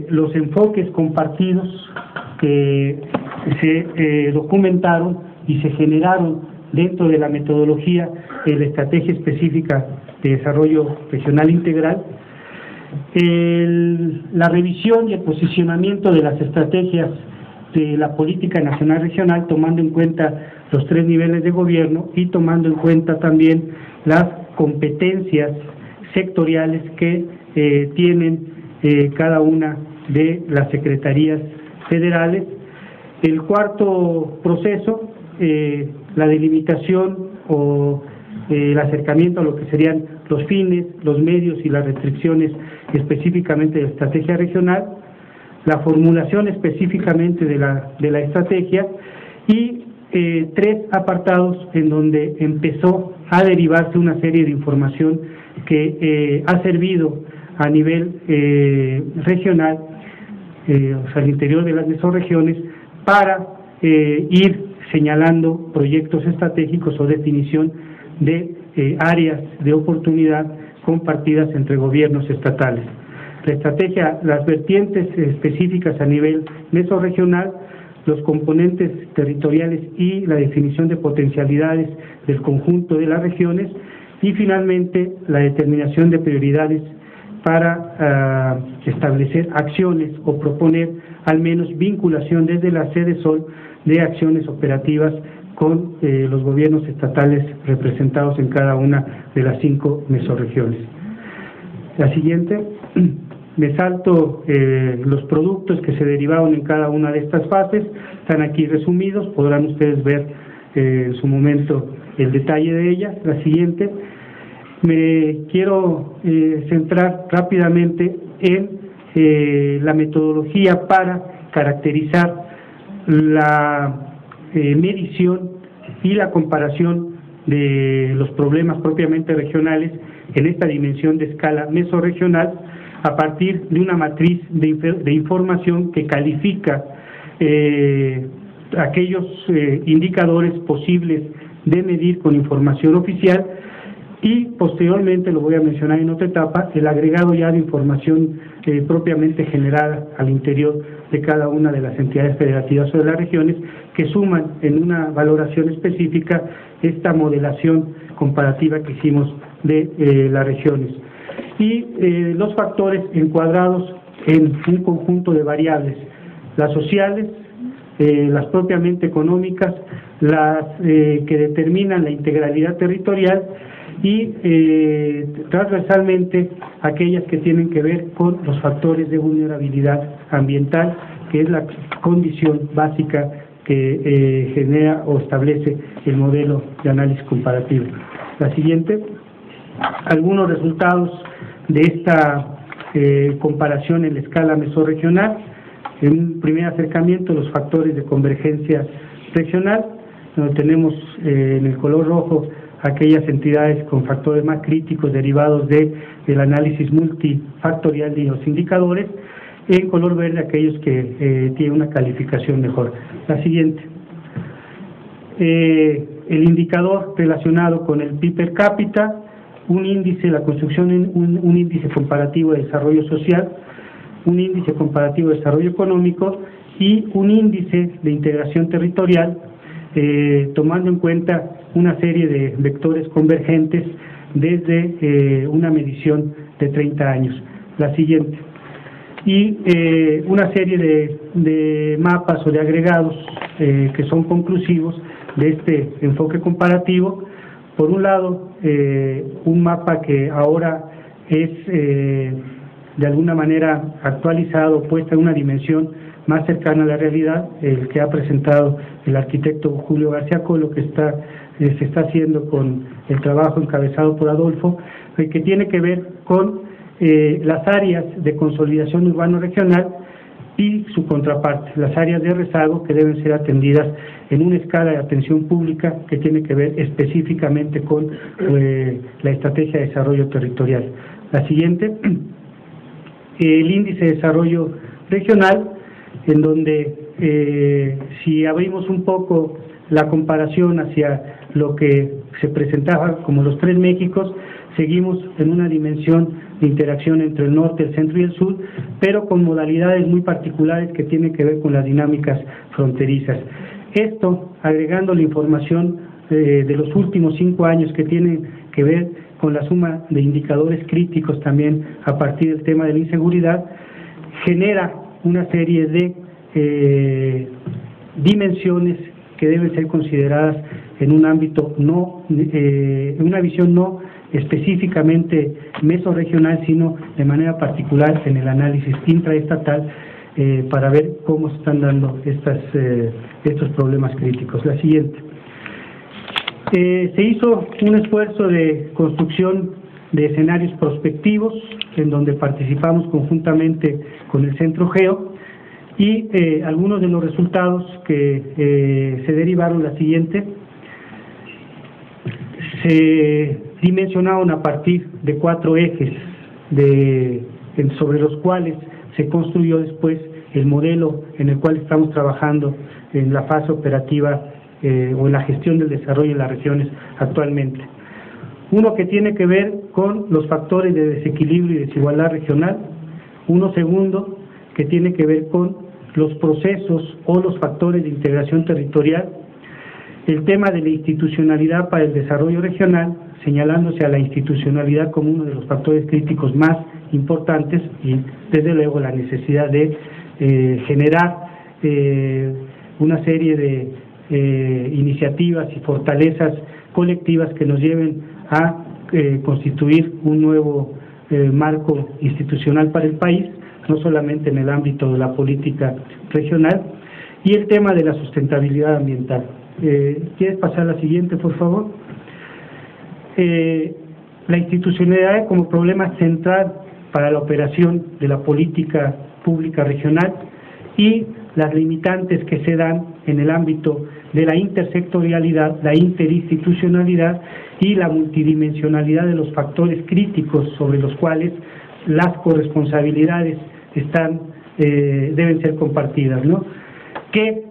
los enfoques compartidos que se documentaron y se generaron dentro de la metodología de la estrategia específica de desarrollo regional integral. La revisión y el posicionamiento de las estrategias de la política nacional regional, tomando en cuenta los 3 niveles de gobierno y tomando en cuenta también las competencias sectoriales que tienen cada una de las secretarías federales. El cuarto proceso, la delimitación o el acercamiento a lo que serían los fines, los medios y las restricciones específicamente de la estrategia regional, la formulación específicamente de la estrategia, y 3 apartados en donde empezó a derivarse una serie de información que ha servido a nivel regional, o sea, al interior de las mesorregiones, para ir señalando proyectos estratégicos o definición de áreas de oportunidad compartidas entre gobiernos estatales. La estrategia, las vertientes específicas a nivel mesorregional, los componentes territoriales y la definición de potencialidades del conjunto de las regiones, y finalmente la determinación de prioridades para establecer acciones o proponer al menos vinculación desde la sede SOL de acciones operativas con los gobiernos estatales representados en cada una de las 5 mesorregiones. La siguiente. Me salto los productos que se derivaron en cada una de estas fases, están aquí resumidos, podrán ustedes ver en su momento el detalle de ellas. La siguiente. Me quiero centrar rápidamente en la metodología para caracterizar la medición y la comparación de los problemas propiamente regionales en esta dimensión de escala mesorregional, a partir de una matriz de información que califica aquellos indicadores posibles de medir con información oficial, y posteriormente, lo voy a mencionar en otra etapa, el agregado ya de información propiamente generada al interior de cada una de las entidades federativas o de las regiones, que suman en una valoración específica esta modelación comparativa que hicimos de las regiones. Y los factores encuadrados en un conjunto de variables, las sociales, las propiamente económicas, las que determinan la integralidad territorial, y transversalmente aquellas que tienen que ver con los factores de vulnerabilidad ambiental, que es la condición básica que genera o establece el modelo de análisis comparativo. La siguiente. Algunos resultados de esta comparación en la escala mesorregional. En un primer acercamiento, los factores de convergencia regional, donde tenemos en el color rojo aquellas entidades con factores más críticos derivados del análisis multifactorial de los indicadores, en color verde aquellos que tienen una calificación mejor. La siguiente. El indicador relacionado con el PIB per cápita, un índice, la construcción de un índice comparativo de desarrollo social, un índice comparativo de desarrollo económico y un índice de integración territorial, tomando en cuenta una serie de vectores convergentes desde una medición de 30 años. La siguiente. Y una serie de mapas o de agregados que son conclusivos de este enfoque comparativo. Por un lado, un mapa que ahora es de alguna manera actualizado, puesta en una dimensión más cercana a la realidad, el que ha presentado el arquitecto Julio García Colo, que se está haciendo con el trabajo encabezado por Adolfo, que tiene que ver con las áreas de consolidación urbano-regional y su contraparte, las áreas de rezago que deben ser atendidas en una escala de atención pública que tiene que ver específicamente con la estrategia de desarrollo territorial. La siguiente, el índice de desarrollo regional, en donde si abrimos un poco la comparación hacia lo que se presentaba como los 3 Méxicos, seguimos en una dimensión de interacción entre el norte, el centro y el sur, pero con modalidades muy particulares que tienen que ver con las dinámicas fronterizas. Esto, agregando la información de los últimos 5 años que tienen que ver con la suma de indicadores críticos también a partir del tema de la inseguridad, genera una serie de dimensiones que deben ser consideradas en un ámbito en una visión no específicamente mesorregional, sino de manera particular en el análisis intraestatal para ver cómo se están dando estos problemas críticos. La siguiente. Se hizo un esfuerzo de construcción de escenarios prospectivos, en donde participamos conjuntamente con el Centro Geo, y algunos de los resultados que se derivaron la siguiente. Se dimensionaron a partir de 4 ejes sobre los cuales se construyó después el modelo en el cual estamos trabajando en la fase operativa o en la gestión del desarrollo en las regiones actualmente. Uno que tiene que ver con los factores de desequilibrio y desigualdad regional, uno segundo que tiene que ver con los procesos o los factores de integración territorial, el tema de la institucionalidad para el desarrollo regional, señalándose a la institucionalidad como uno de los factores críticos más importantes y desde luego la necesidad de generar una serie de iniciativas y fortalezas colectivas que nos lleven a constituir un nuevo marco institucional para el país, no solamente en el ámbito de la política regional, y el tema de la sustentabilidad ambiental. ¿Quieres pasar a la siguiente, por favor? La institucionalidad como problema central para la operación de la política pública regional y las limitantes que se dan en el ámbito de la intersectorialidad, la interinstitucionalidad y la multidimensionalidad de los factores críticos sobre los cuales las corresponsabilidades deben ser compartidas, ¿no? Que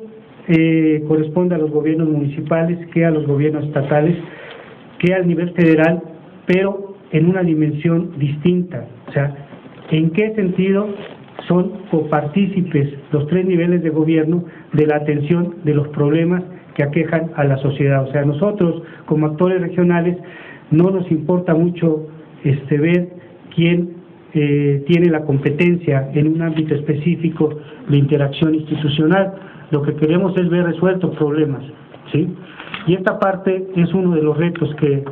corresponde a los gobiernos municipales, que a los gobiernos estatales, que al nivel federal, pero en una dimensión distinta. O sea, ¿en qué sentido son copartícipes los 3 niveles de gobierno de la atención de los problemas que aquejan a la sociedad? O sea, nosotros como actores regionales no nos importa mucho ver quién tiene la competencia en un ámbito específico de interacción institucional. Lo que queremos es ver resueltos problemas, ¿sí? Y esta parte es uno de los retos que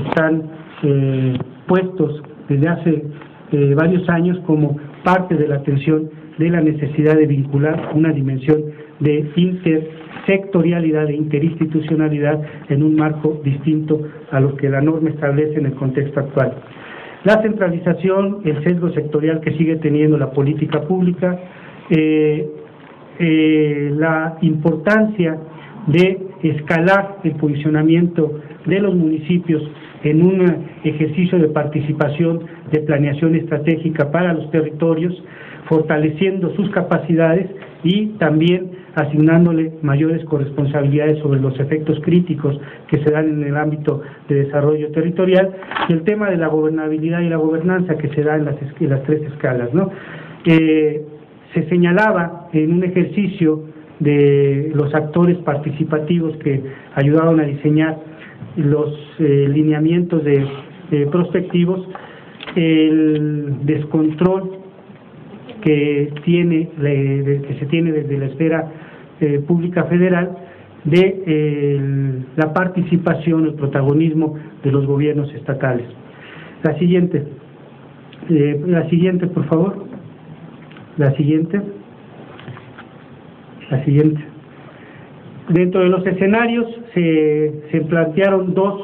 están puestos desde hace varios años como parte de la atención de la necesidad de vincular una dimensión de intersectorialidad e interinstitucionalidad en un marco distinto a lo que la norma establece en el contexto actual. La centralización, el sesgo sectorial que sigue teniendo la política pública, la importancia de escalar el posicionamiento de los municipios en un ejercicio de participación de planeación estratégica para los territorios, fortaleciendo sus capacidades y también asignándole mayores corresponsabilidades sobre los efectos críticos que se dan en el ámbito de desarrollo territorial, y el tema de la gobernabilidad y la gobernanza que se da en las tres escalas, ¿no? Se señalaba en un ejercicio de los actores participativos que ayudaron a diseñar los lineamientos prospectivos, el descontrol que se tiene desde la esfera pública federal de la participación, el protagonismo de los gobiernos estatales. La siguiente, por favor. La siguiente. Dentro de los escenarios se plantearon dos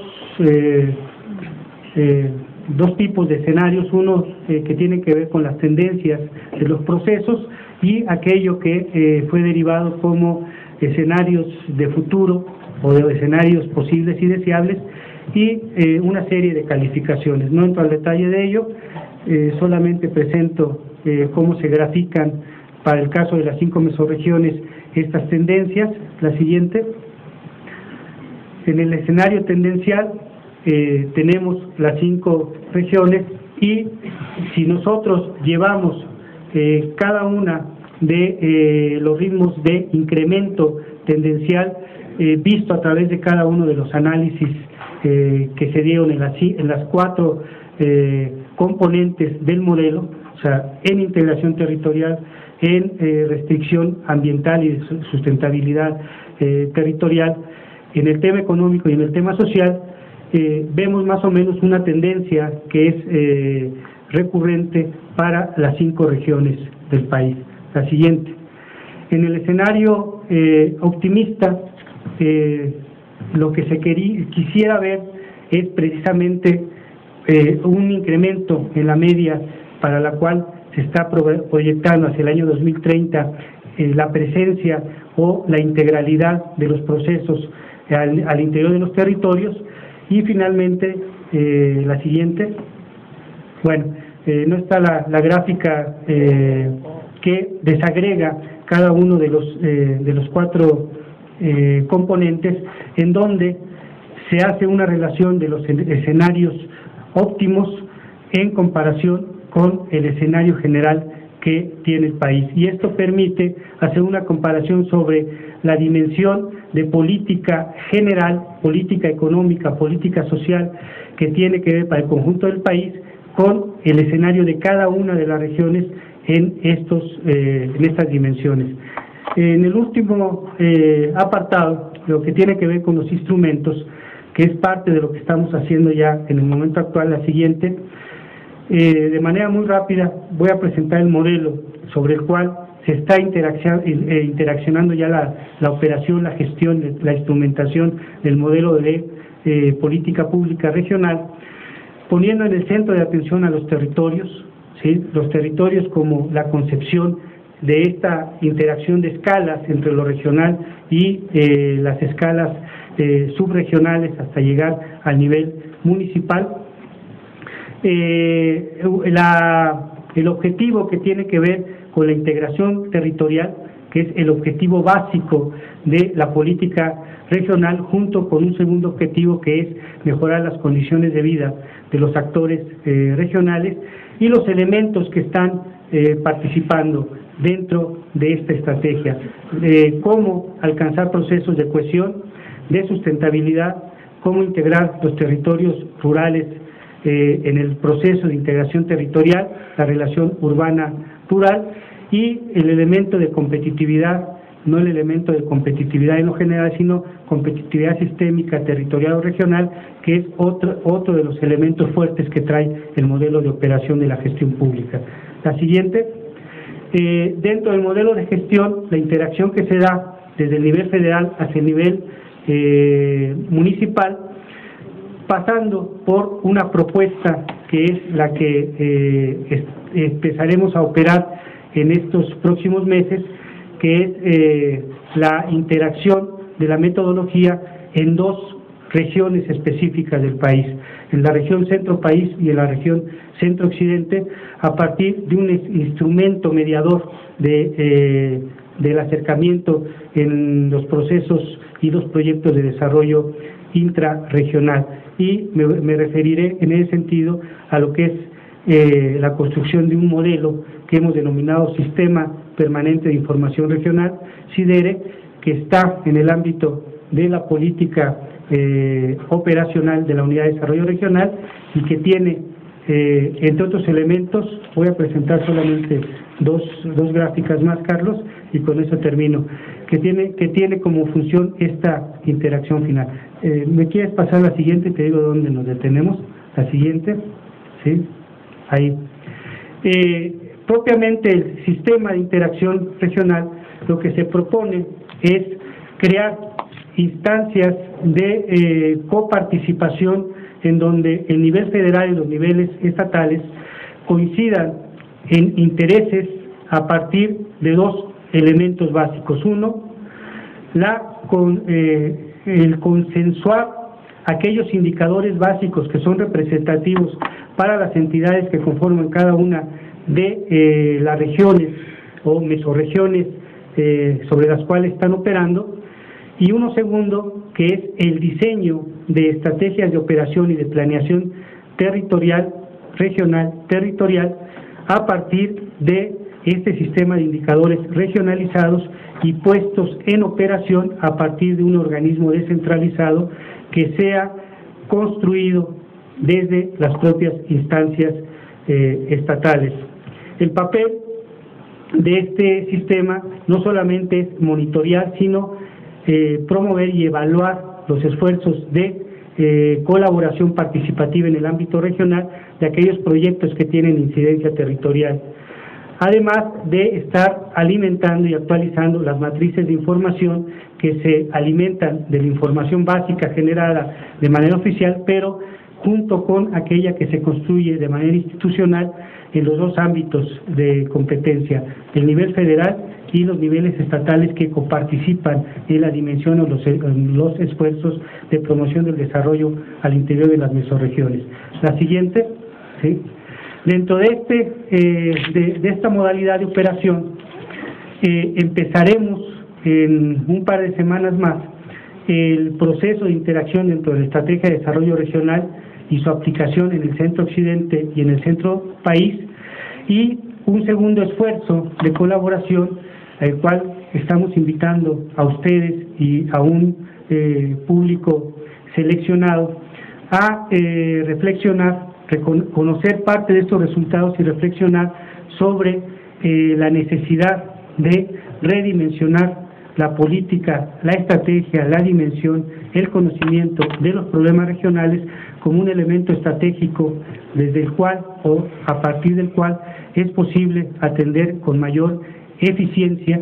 tipos de escenarios, uno que tiene que ver con las tendencias de los procesos y aquello que fue derivado como escenarios de futuro o de escenarios posibles y deseables, y una serie de calificaciones. No entro al detalle de ello, solamente presento cómo se grafican para el caso de las 5 mesorregiones estas tendencias. La siguiente. En el escenario tendencial tenemos las 5 regiones, y si nosotros llevamos cada una de los ritmos de incremento tendencial visto a través de cada uno de los análisis que se dieron en las 4 componentes del modelo, o sea, en integración territorial, en restricción ambiental y sustentabilidad territorial, en el tema económico y en el tema social, vemos más o menos una tendencia que es recurrente para las 5 regiones del país. La siguiente. En el escenario optimista, lo que quisiera ver es precisamente un incremento en la media para la cual se está proyectando hacia el año 2030 la presencia o la integralidad de los procesos al interior de los territorios. Y finalmente, la siguiente. Bueno, no está la gráfica que desagrega cada uno de los 4 componentes, en donde se hace una relación de los escenarios óptimos en comparación con el escenario general que tiene el país. Y esto permite hacer una comparación sobre la dimensión de política general, política económica, política social, que tiene que ver para el conjunto del país, con el escenario de cada una de las regiones en estas dimensiones. En el último apartado, lo que tiene que ver con los instrumentos, que es parte de lo que estamos haciendo ya en el momento actual, la siguiente. De manera muy rápida voy a presentar el modelo sobre el cual se está interaccionando ya la operación, la gestión, la instrumentación del modelo de política pública regional, poniendo en el centro de atención a los territorios, ¿sí? Los territorios como la concepción de esta interacción de escalas entre lo regional y las escalas subregionales hasta llegar al nivel municipal. El objetivo que tiene que ver con la integración territorial, que es el objetivo básico de la política regional, junto con un segundo objetivo que es mejorar las condiciones de vida de los actores regionales y los elementos que están participando dentro de esta estrategia, cómo alcanzar procesos de cohesión, de sustentabilidad, cómo integrar los territorios rurales en el proceso de integración territorial, la relación urbana-rural, y el elemento de competitividad, no el elemento de competitividad en lo general, sino competitividad sistémica, territorial o regional, que es otro de los elementos fuertes que trae el modelo de operación de la gestión pública. La siguiente. Dentro del modelo de gestión, la interacción que se da desde el nivel federal hacia el nivel municipal, pasando por una propuesta que es la que empezaremos a operar en estos próximos meses, que es la interacción de la metodología en dos regiones específicas del país, en la región centro-país y en la región centro-occidente, a partir de un instrumento mediador del acercamiento en los procesos y los proyectos de desarrollo intrarregional. Y me referiré en ese sentido a lo que es la construcción de un modelo que hemos denominado Sistema Permanente de Información Regional, SIDERE, que está en el ámbito de la política operacional de la Unidad de Desarrollo Regional y que tiene, entre otros elementos, voy a presentar solamente dos gráficas más, Carlos, y con eso termino, que tiene como función esta interacción final. ¿Me quieres pasar la siguiente? Te digo dónde nos detenemos. La siguiente, ¿sí? Ahí. Propiamente el sistema de interacción regional, lo que se propone es crear instancias de coparticipación en donde el nivel federal y los niveles estatales coincidan en intereses a partir de dos elementos básicos. Uno, el consensuar aquellos indicadores básicos que son representativos para las entidades que conforman cada una de las regiones o mesorregiones sobre las cuales están operando, y uno segundo, que es el diseño de estrategias de operación y de planeación territorial, regional, territorial, a partir de este sistema de indicadores regionalizados y puestos en operación a partir de un organismo descentralizado que sea construido desde las propias instancias estatales. El papel de este sistema no solamente es monitorear, sino promover y evaluar los esfuerzos de colaboración participativa en el ámbito regional de aquellos proyectos que tienen incidencia territorial, además de estar alimentando y actualizando las matrices de información que se alimentan de la información básica generada de manera oficial, pero junto con aquella que se construye de manera institucional en los dos ámbitos de competencia, el nivel federal y los niveles estatales que coparticipan en la dimensión o los esfuerzos de promoción del desarrollo al interior de las mesorregiones. La siguiente, ¿sí? Dentro de esta modalidad de operación, empezaremos en un par de semanas más el proceso de interacción dentro de la Estrategia de Desarrollo Regional y su aplicación en el centro-occidente y en el centro-país, y un segundo esfuerzo de colaboración al cual estamos invitando a ustedes y a un público seleccionado a reflexionar, conocer parte de estos resultados y reflexionar sobre la necesidad de redimensionar la política, la estrategia, la dimensión, el conocimiento de los problemas regionales como un elemento estratégico desde el cual o a partir del cual es posible atender con mayor eficiencia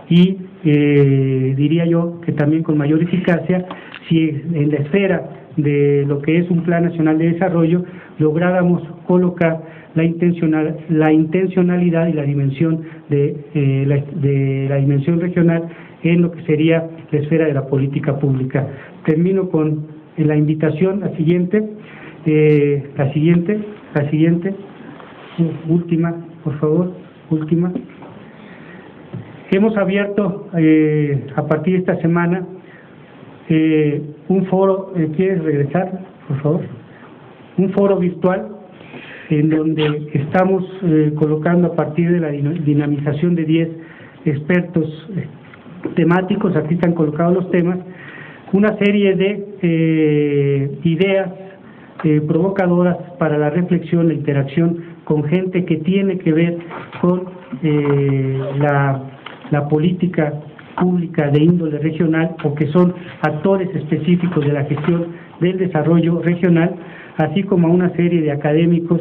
y diría yo que también con mayor eficacia si en la esfera de lo que es un Plan Nacional de Desarrollo lográramos colocar la intencionalidad y la dimensión de la dimensión regional en lo que sería la esfera de la política pública. Termino con la invitación, la siguiente, última, por favor, última. Hemos abierto a partir de esta semana un foro, ¿quieres regresar, por favor? Un foro virtual en donde estamos colocando a partir de la dinamización de 10 expertos temáticos, aquí están colocados los temas, una serie de ideas provocadoras para la reflexión, la interacción con gente que tiene que ver con la política pública de índole regional o que son actores específicos de la gestión del desarrollo regional, así como a una serie de académicos.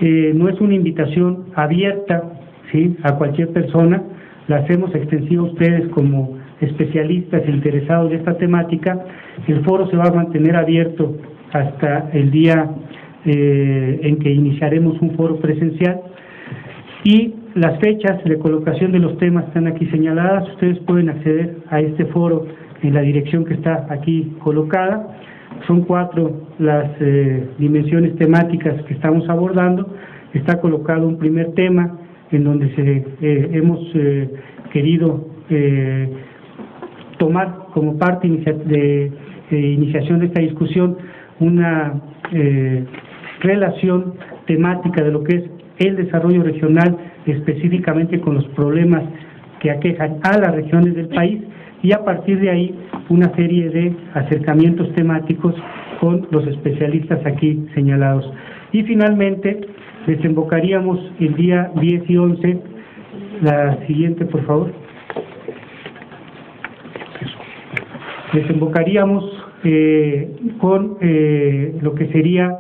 No es una invitación abierta, ¿sí?, a cualquier persona, la hacemos extensiva a ustedes como especialistas interesados de esta temática. El foro se va a mantener abierto hasta el día en que iniciaremos un foro presencial y las fechas de colocación de los temas están aquí señaladas. Ustedes pueden acceder a este foro en la dirección que está aquí colocada. Son 4 las dimensiones temáticas que estamos abordando. Está colocado un primer tema en donde hemos querido tomar como parte de iniciación de esta discusión una relación temática de lo que es el desarrollo regional, específicamente con los problemas que aquejan a las regiones del país, y a partir de ahí una serie de acercamientos temáticos con los especialistas aquí señalados. Y finalmente desembocaríamos el día 10 y 11, la siguiente por favor, desembocaríamos con lo que sería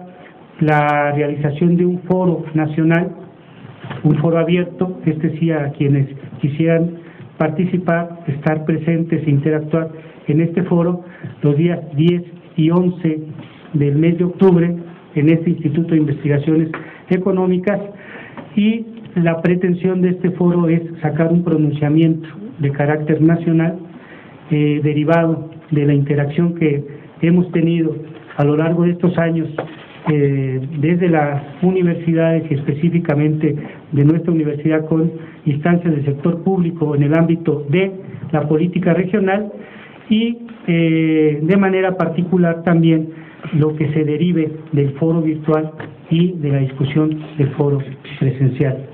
la realización de un foro nacional, un foro abierto, sí a quienes quisieran participar, estar presentes e interactuar en este foro los días 10 y 11 del mes de octubre en este Instituto de Investigaciones Económicas, y la pretensión de este foro es sacar un pronunciamiento de carácter nacional derivado de la interacción que hemos tenido a lo largo de estos años desde las universidades y específicamente de nuestra universidad con instancias del sector público en el ámbito de la política regional, y de manera particular también lo que se derive del foro virtual y de la discusión del foro presencial.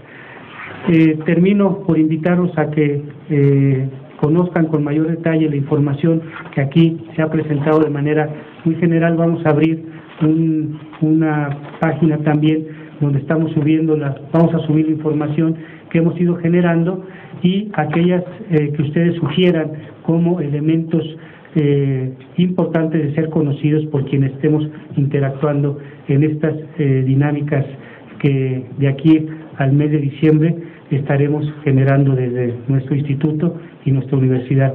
Termino por invitarlos a que conozcan con mayor detalle la información que aquí se ha presentado de manera muy general. Vamos a abrir una página también donde vamos a subir la información que hemos ido generando y aquellas que ustedes sugieran como elementos importantes de ser conocidos por quienes estemos interactuando en estas dinámicas que de aquí al mes de diciembre estaremos generando desde nuestro instituto y nuestra universidad.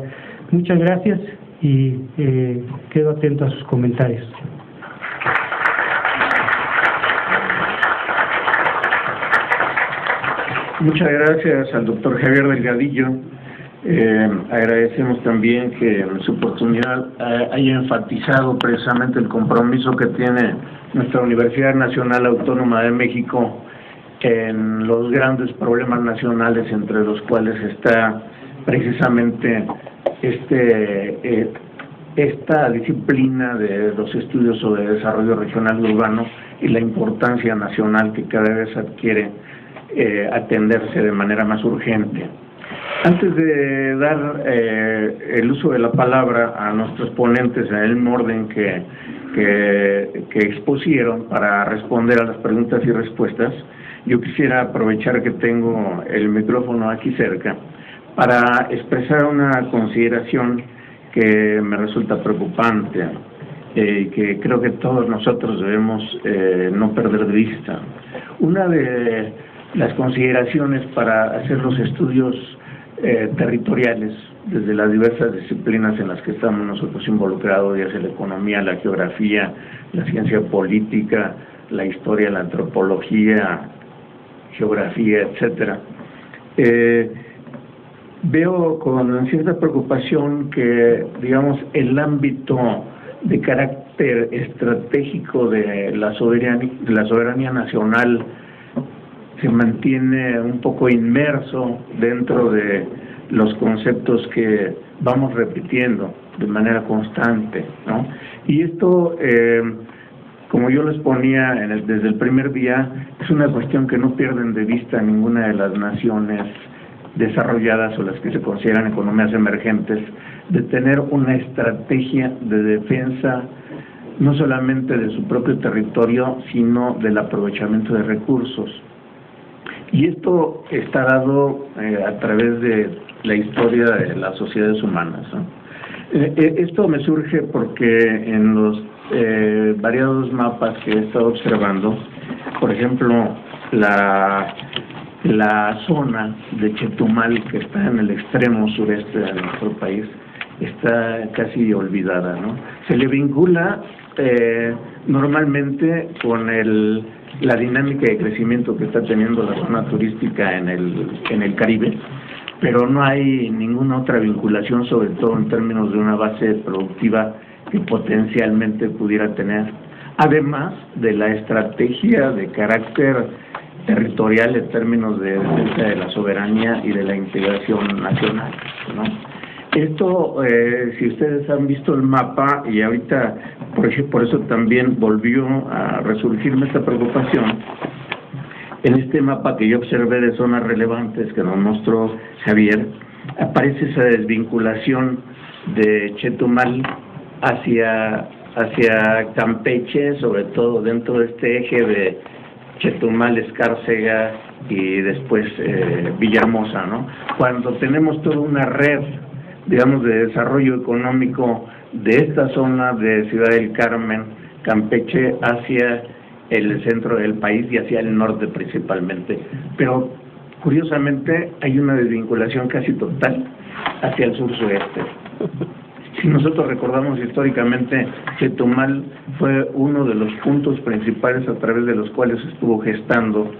Muchas gracias y quedo atento a sus comentarios. Muchas gracias al doctor Javier Delgadillo. Agradecemos también que en su oportunidad haya enfatizado precisamente el compromiso que tiene nuestra Universidad Nacional Autónoma de México en los grandes problemas nacionales, entre los cuales está precisamente esta disciplina de los estudios sobre desarrollo regional urbano y la importancia nacional que cada vez adquiere atenderse de manera más urgente. Antes de dar el uso de la palabra a nuestros ponentes en el orden que expusieron para responder a las preguntas y respuestas, yo quisiera aprovechar que tengo el micrófono aquí cerca para expresar una consideración que me resulta preocupante y que creo que todos nosotros debemos no perder de vista. Una de las consideraciones para hacer los estudios territoriales desde las diversas disciplinas en las que estamos nosotros involucrados, ya sea la economía, la geografía, la ciencia política, la historia, la antropología, geografía, etcétera. Veo con cierta preocupación que, digamos, el ámbito de carácter estratégico de la soberanía nacional se mantiene un poco inmerso dentro de los conceptos que vamos repitiendo de manera constante, ¿no? Y esto, como yo lo exponía desde el primer día, es una cuestión que no pierden de vista ninguna de las naciones desarrolladas o las que se consideran economías emergentes, de tener una estrategia de defensa no solamente de su propio territorio, sino del aprovechamiento de recursos. Y esto está dado a través de la historia de las sociedades humanas, ¿no? Esto me surge porque en los variados mapas que he estado observando, por ejemplo, la zona de Chetumal, que está en el extremo sureste de nuestro país, está casi olvidada, ¿no? Se le vincula normalmente con la dinámica de crecimiento que está teniendo la zona turística en el Caribe, pero no hay ninguna otra vinculación, sobre todo en términos de una base productiva que potencialmente pudiera tener, además de la estrategia de carácter territorial en términos de defensa de la soberanía y de la integración nacional, ¿no? Esto, si ustedes han visto el mapa, y ahorita por eso también volvió a resurgirme esta preocupación, en este mapa que yo observé de zonas relevantes que nos mostró Javier, aparece esa desvinculación de Chetumal hacia Campeche, sobre todo dentro de este eje de Chetumal, Escárcega y después Villahermosa, ¿no? Cuando tenemos toda una red, digamos, de desarrollo económico de esta zona de Ciudad del Carmen, Campeche, hacia el centro del país y hacia el norte principalmente. Pero curiosamente hay una desvinculación casi total hacia el sur-sureste. Si nosotros recordamos históricamente, Chetumal fue uno de los puntos principales a través de los cuales estuvo gestando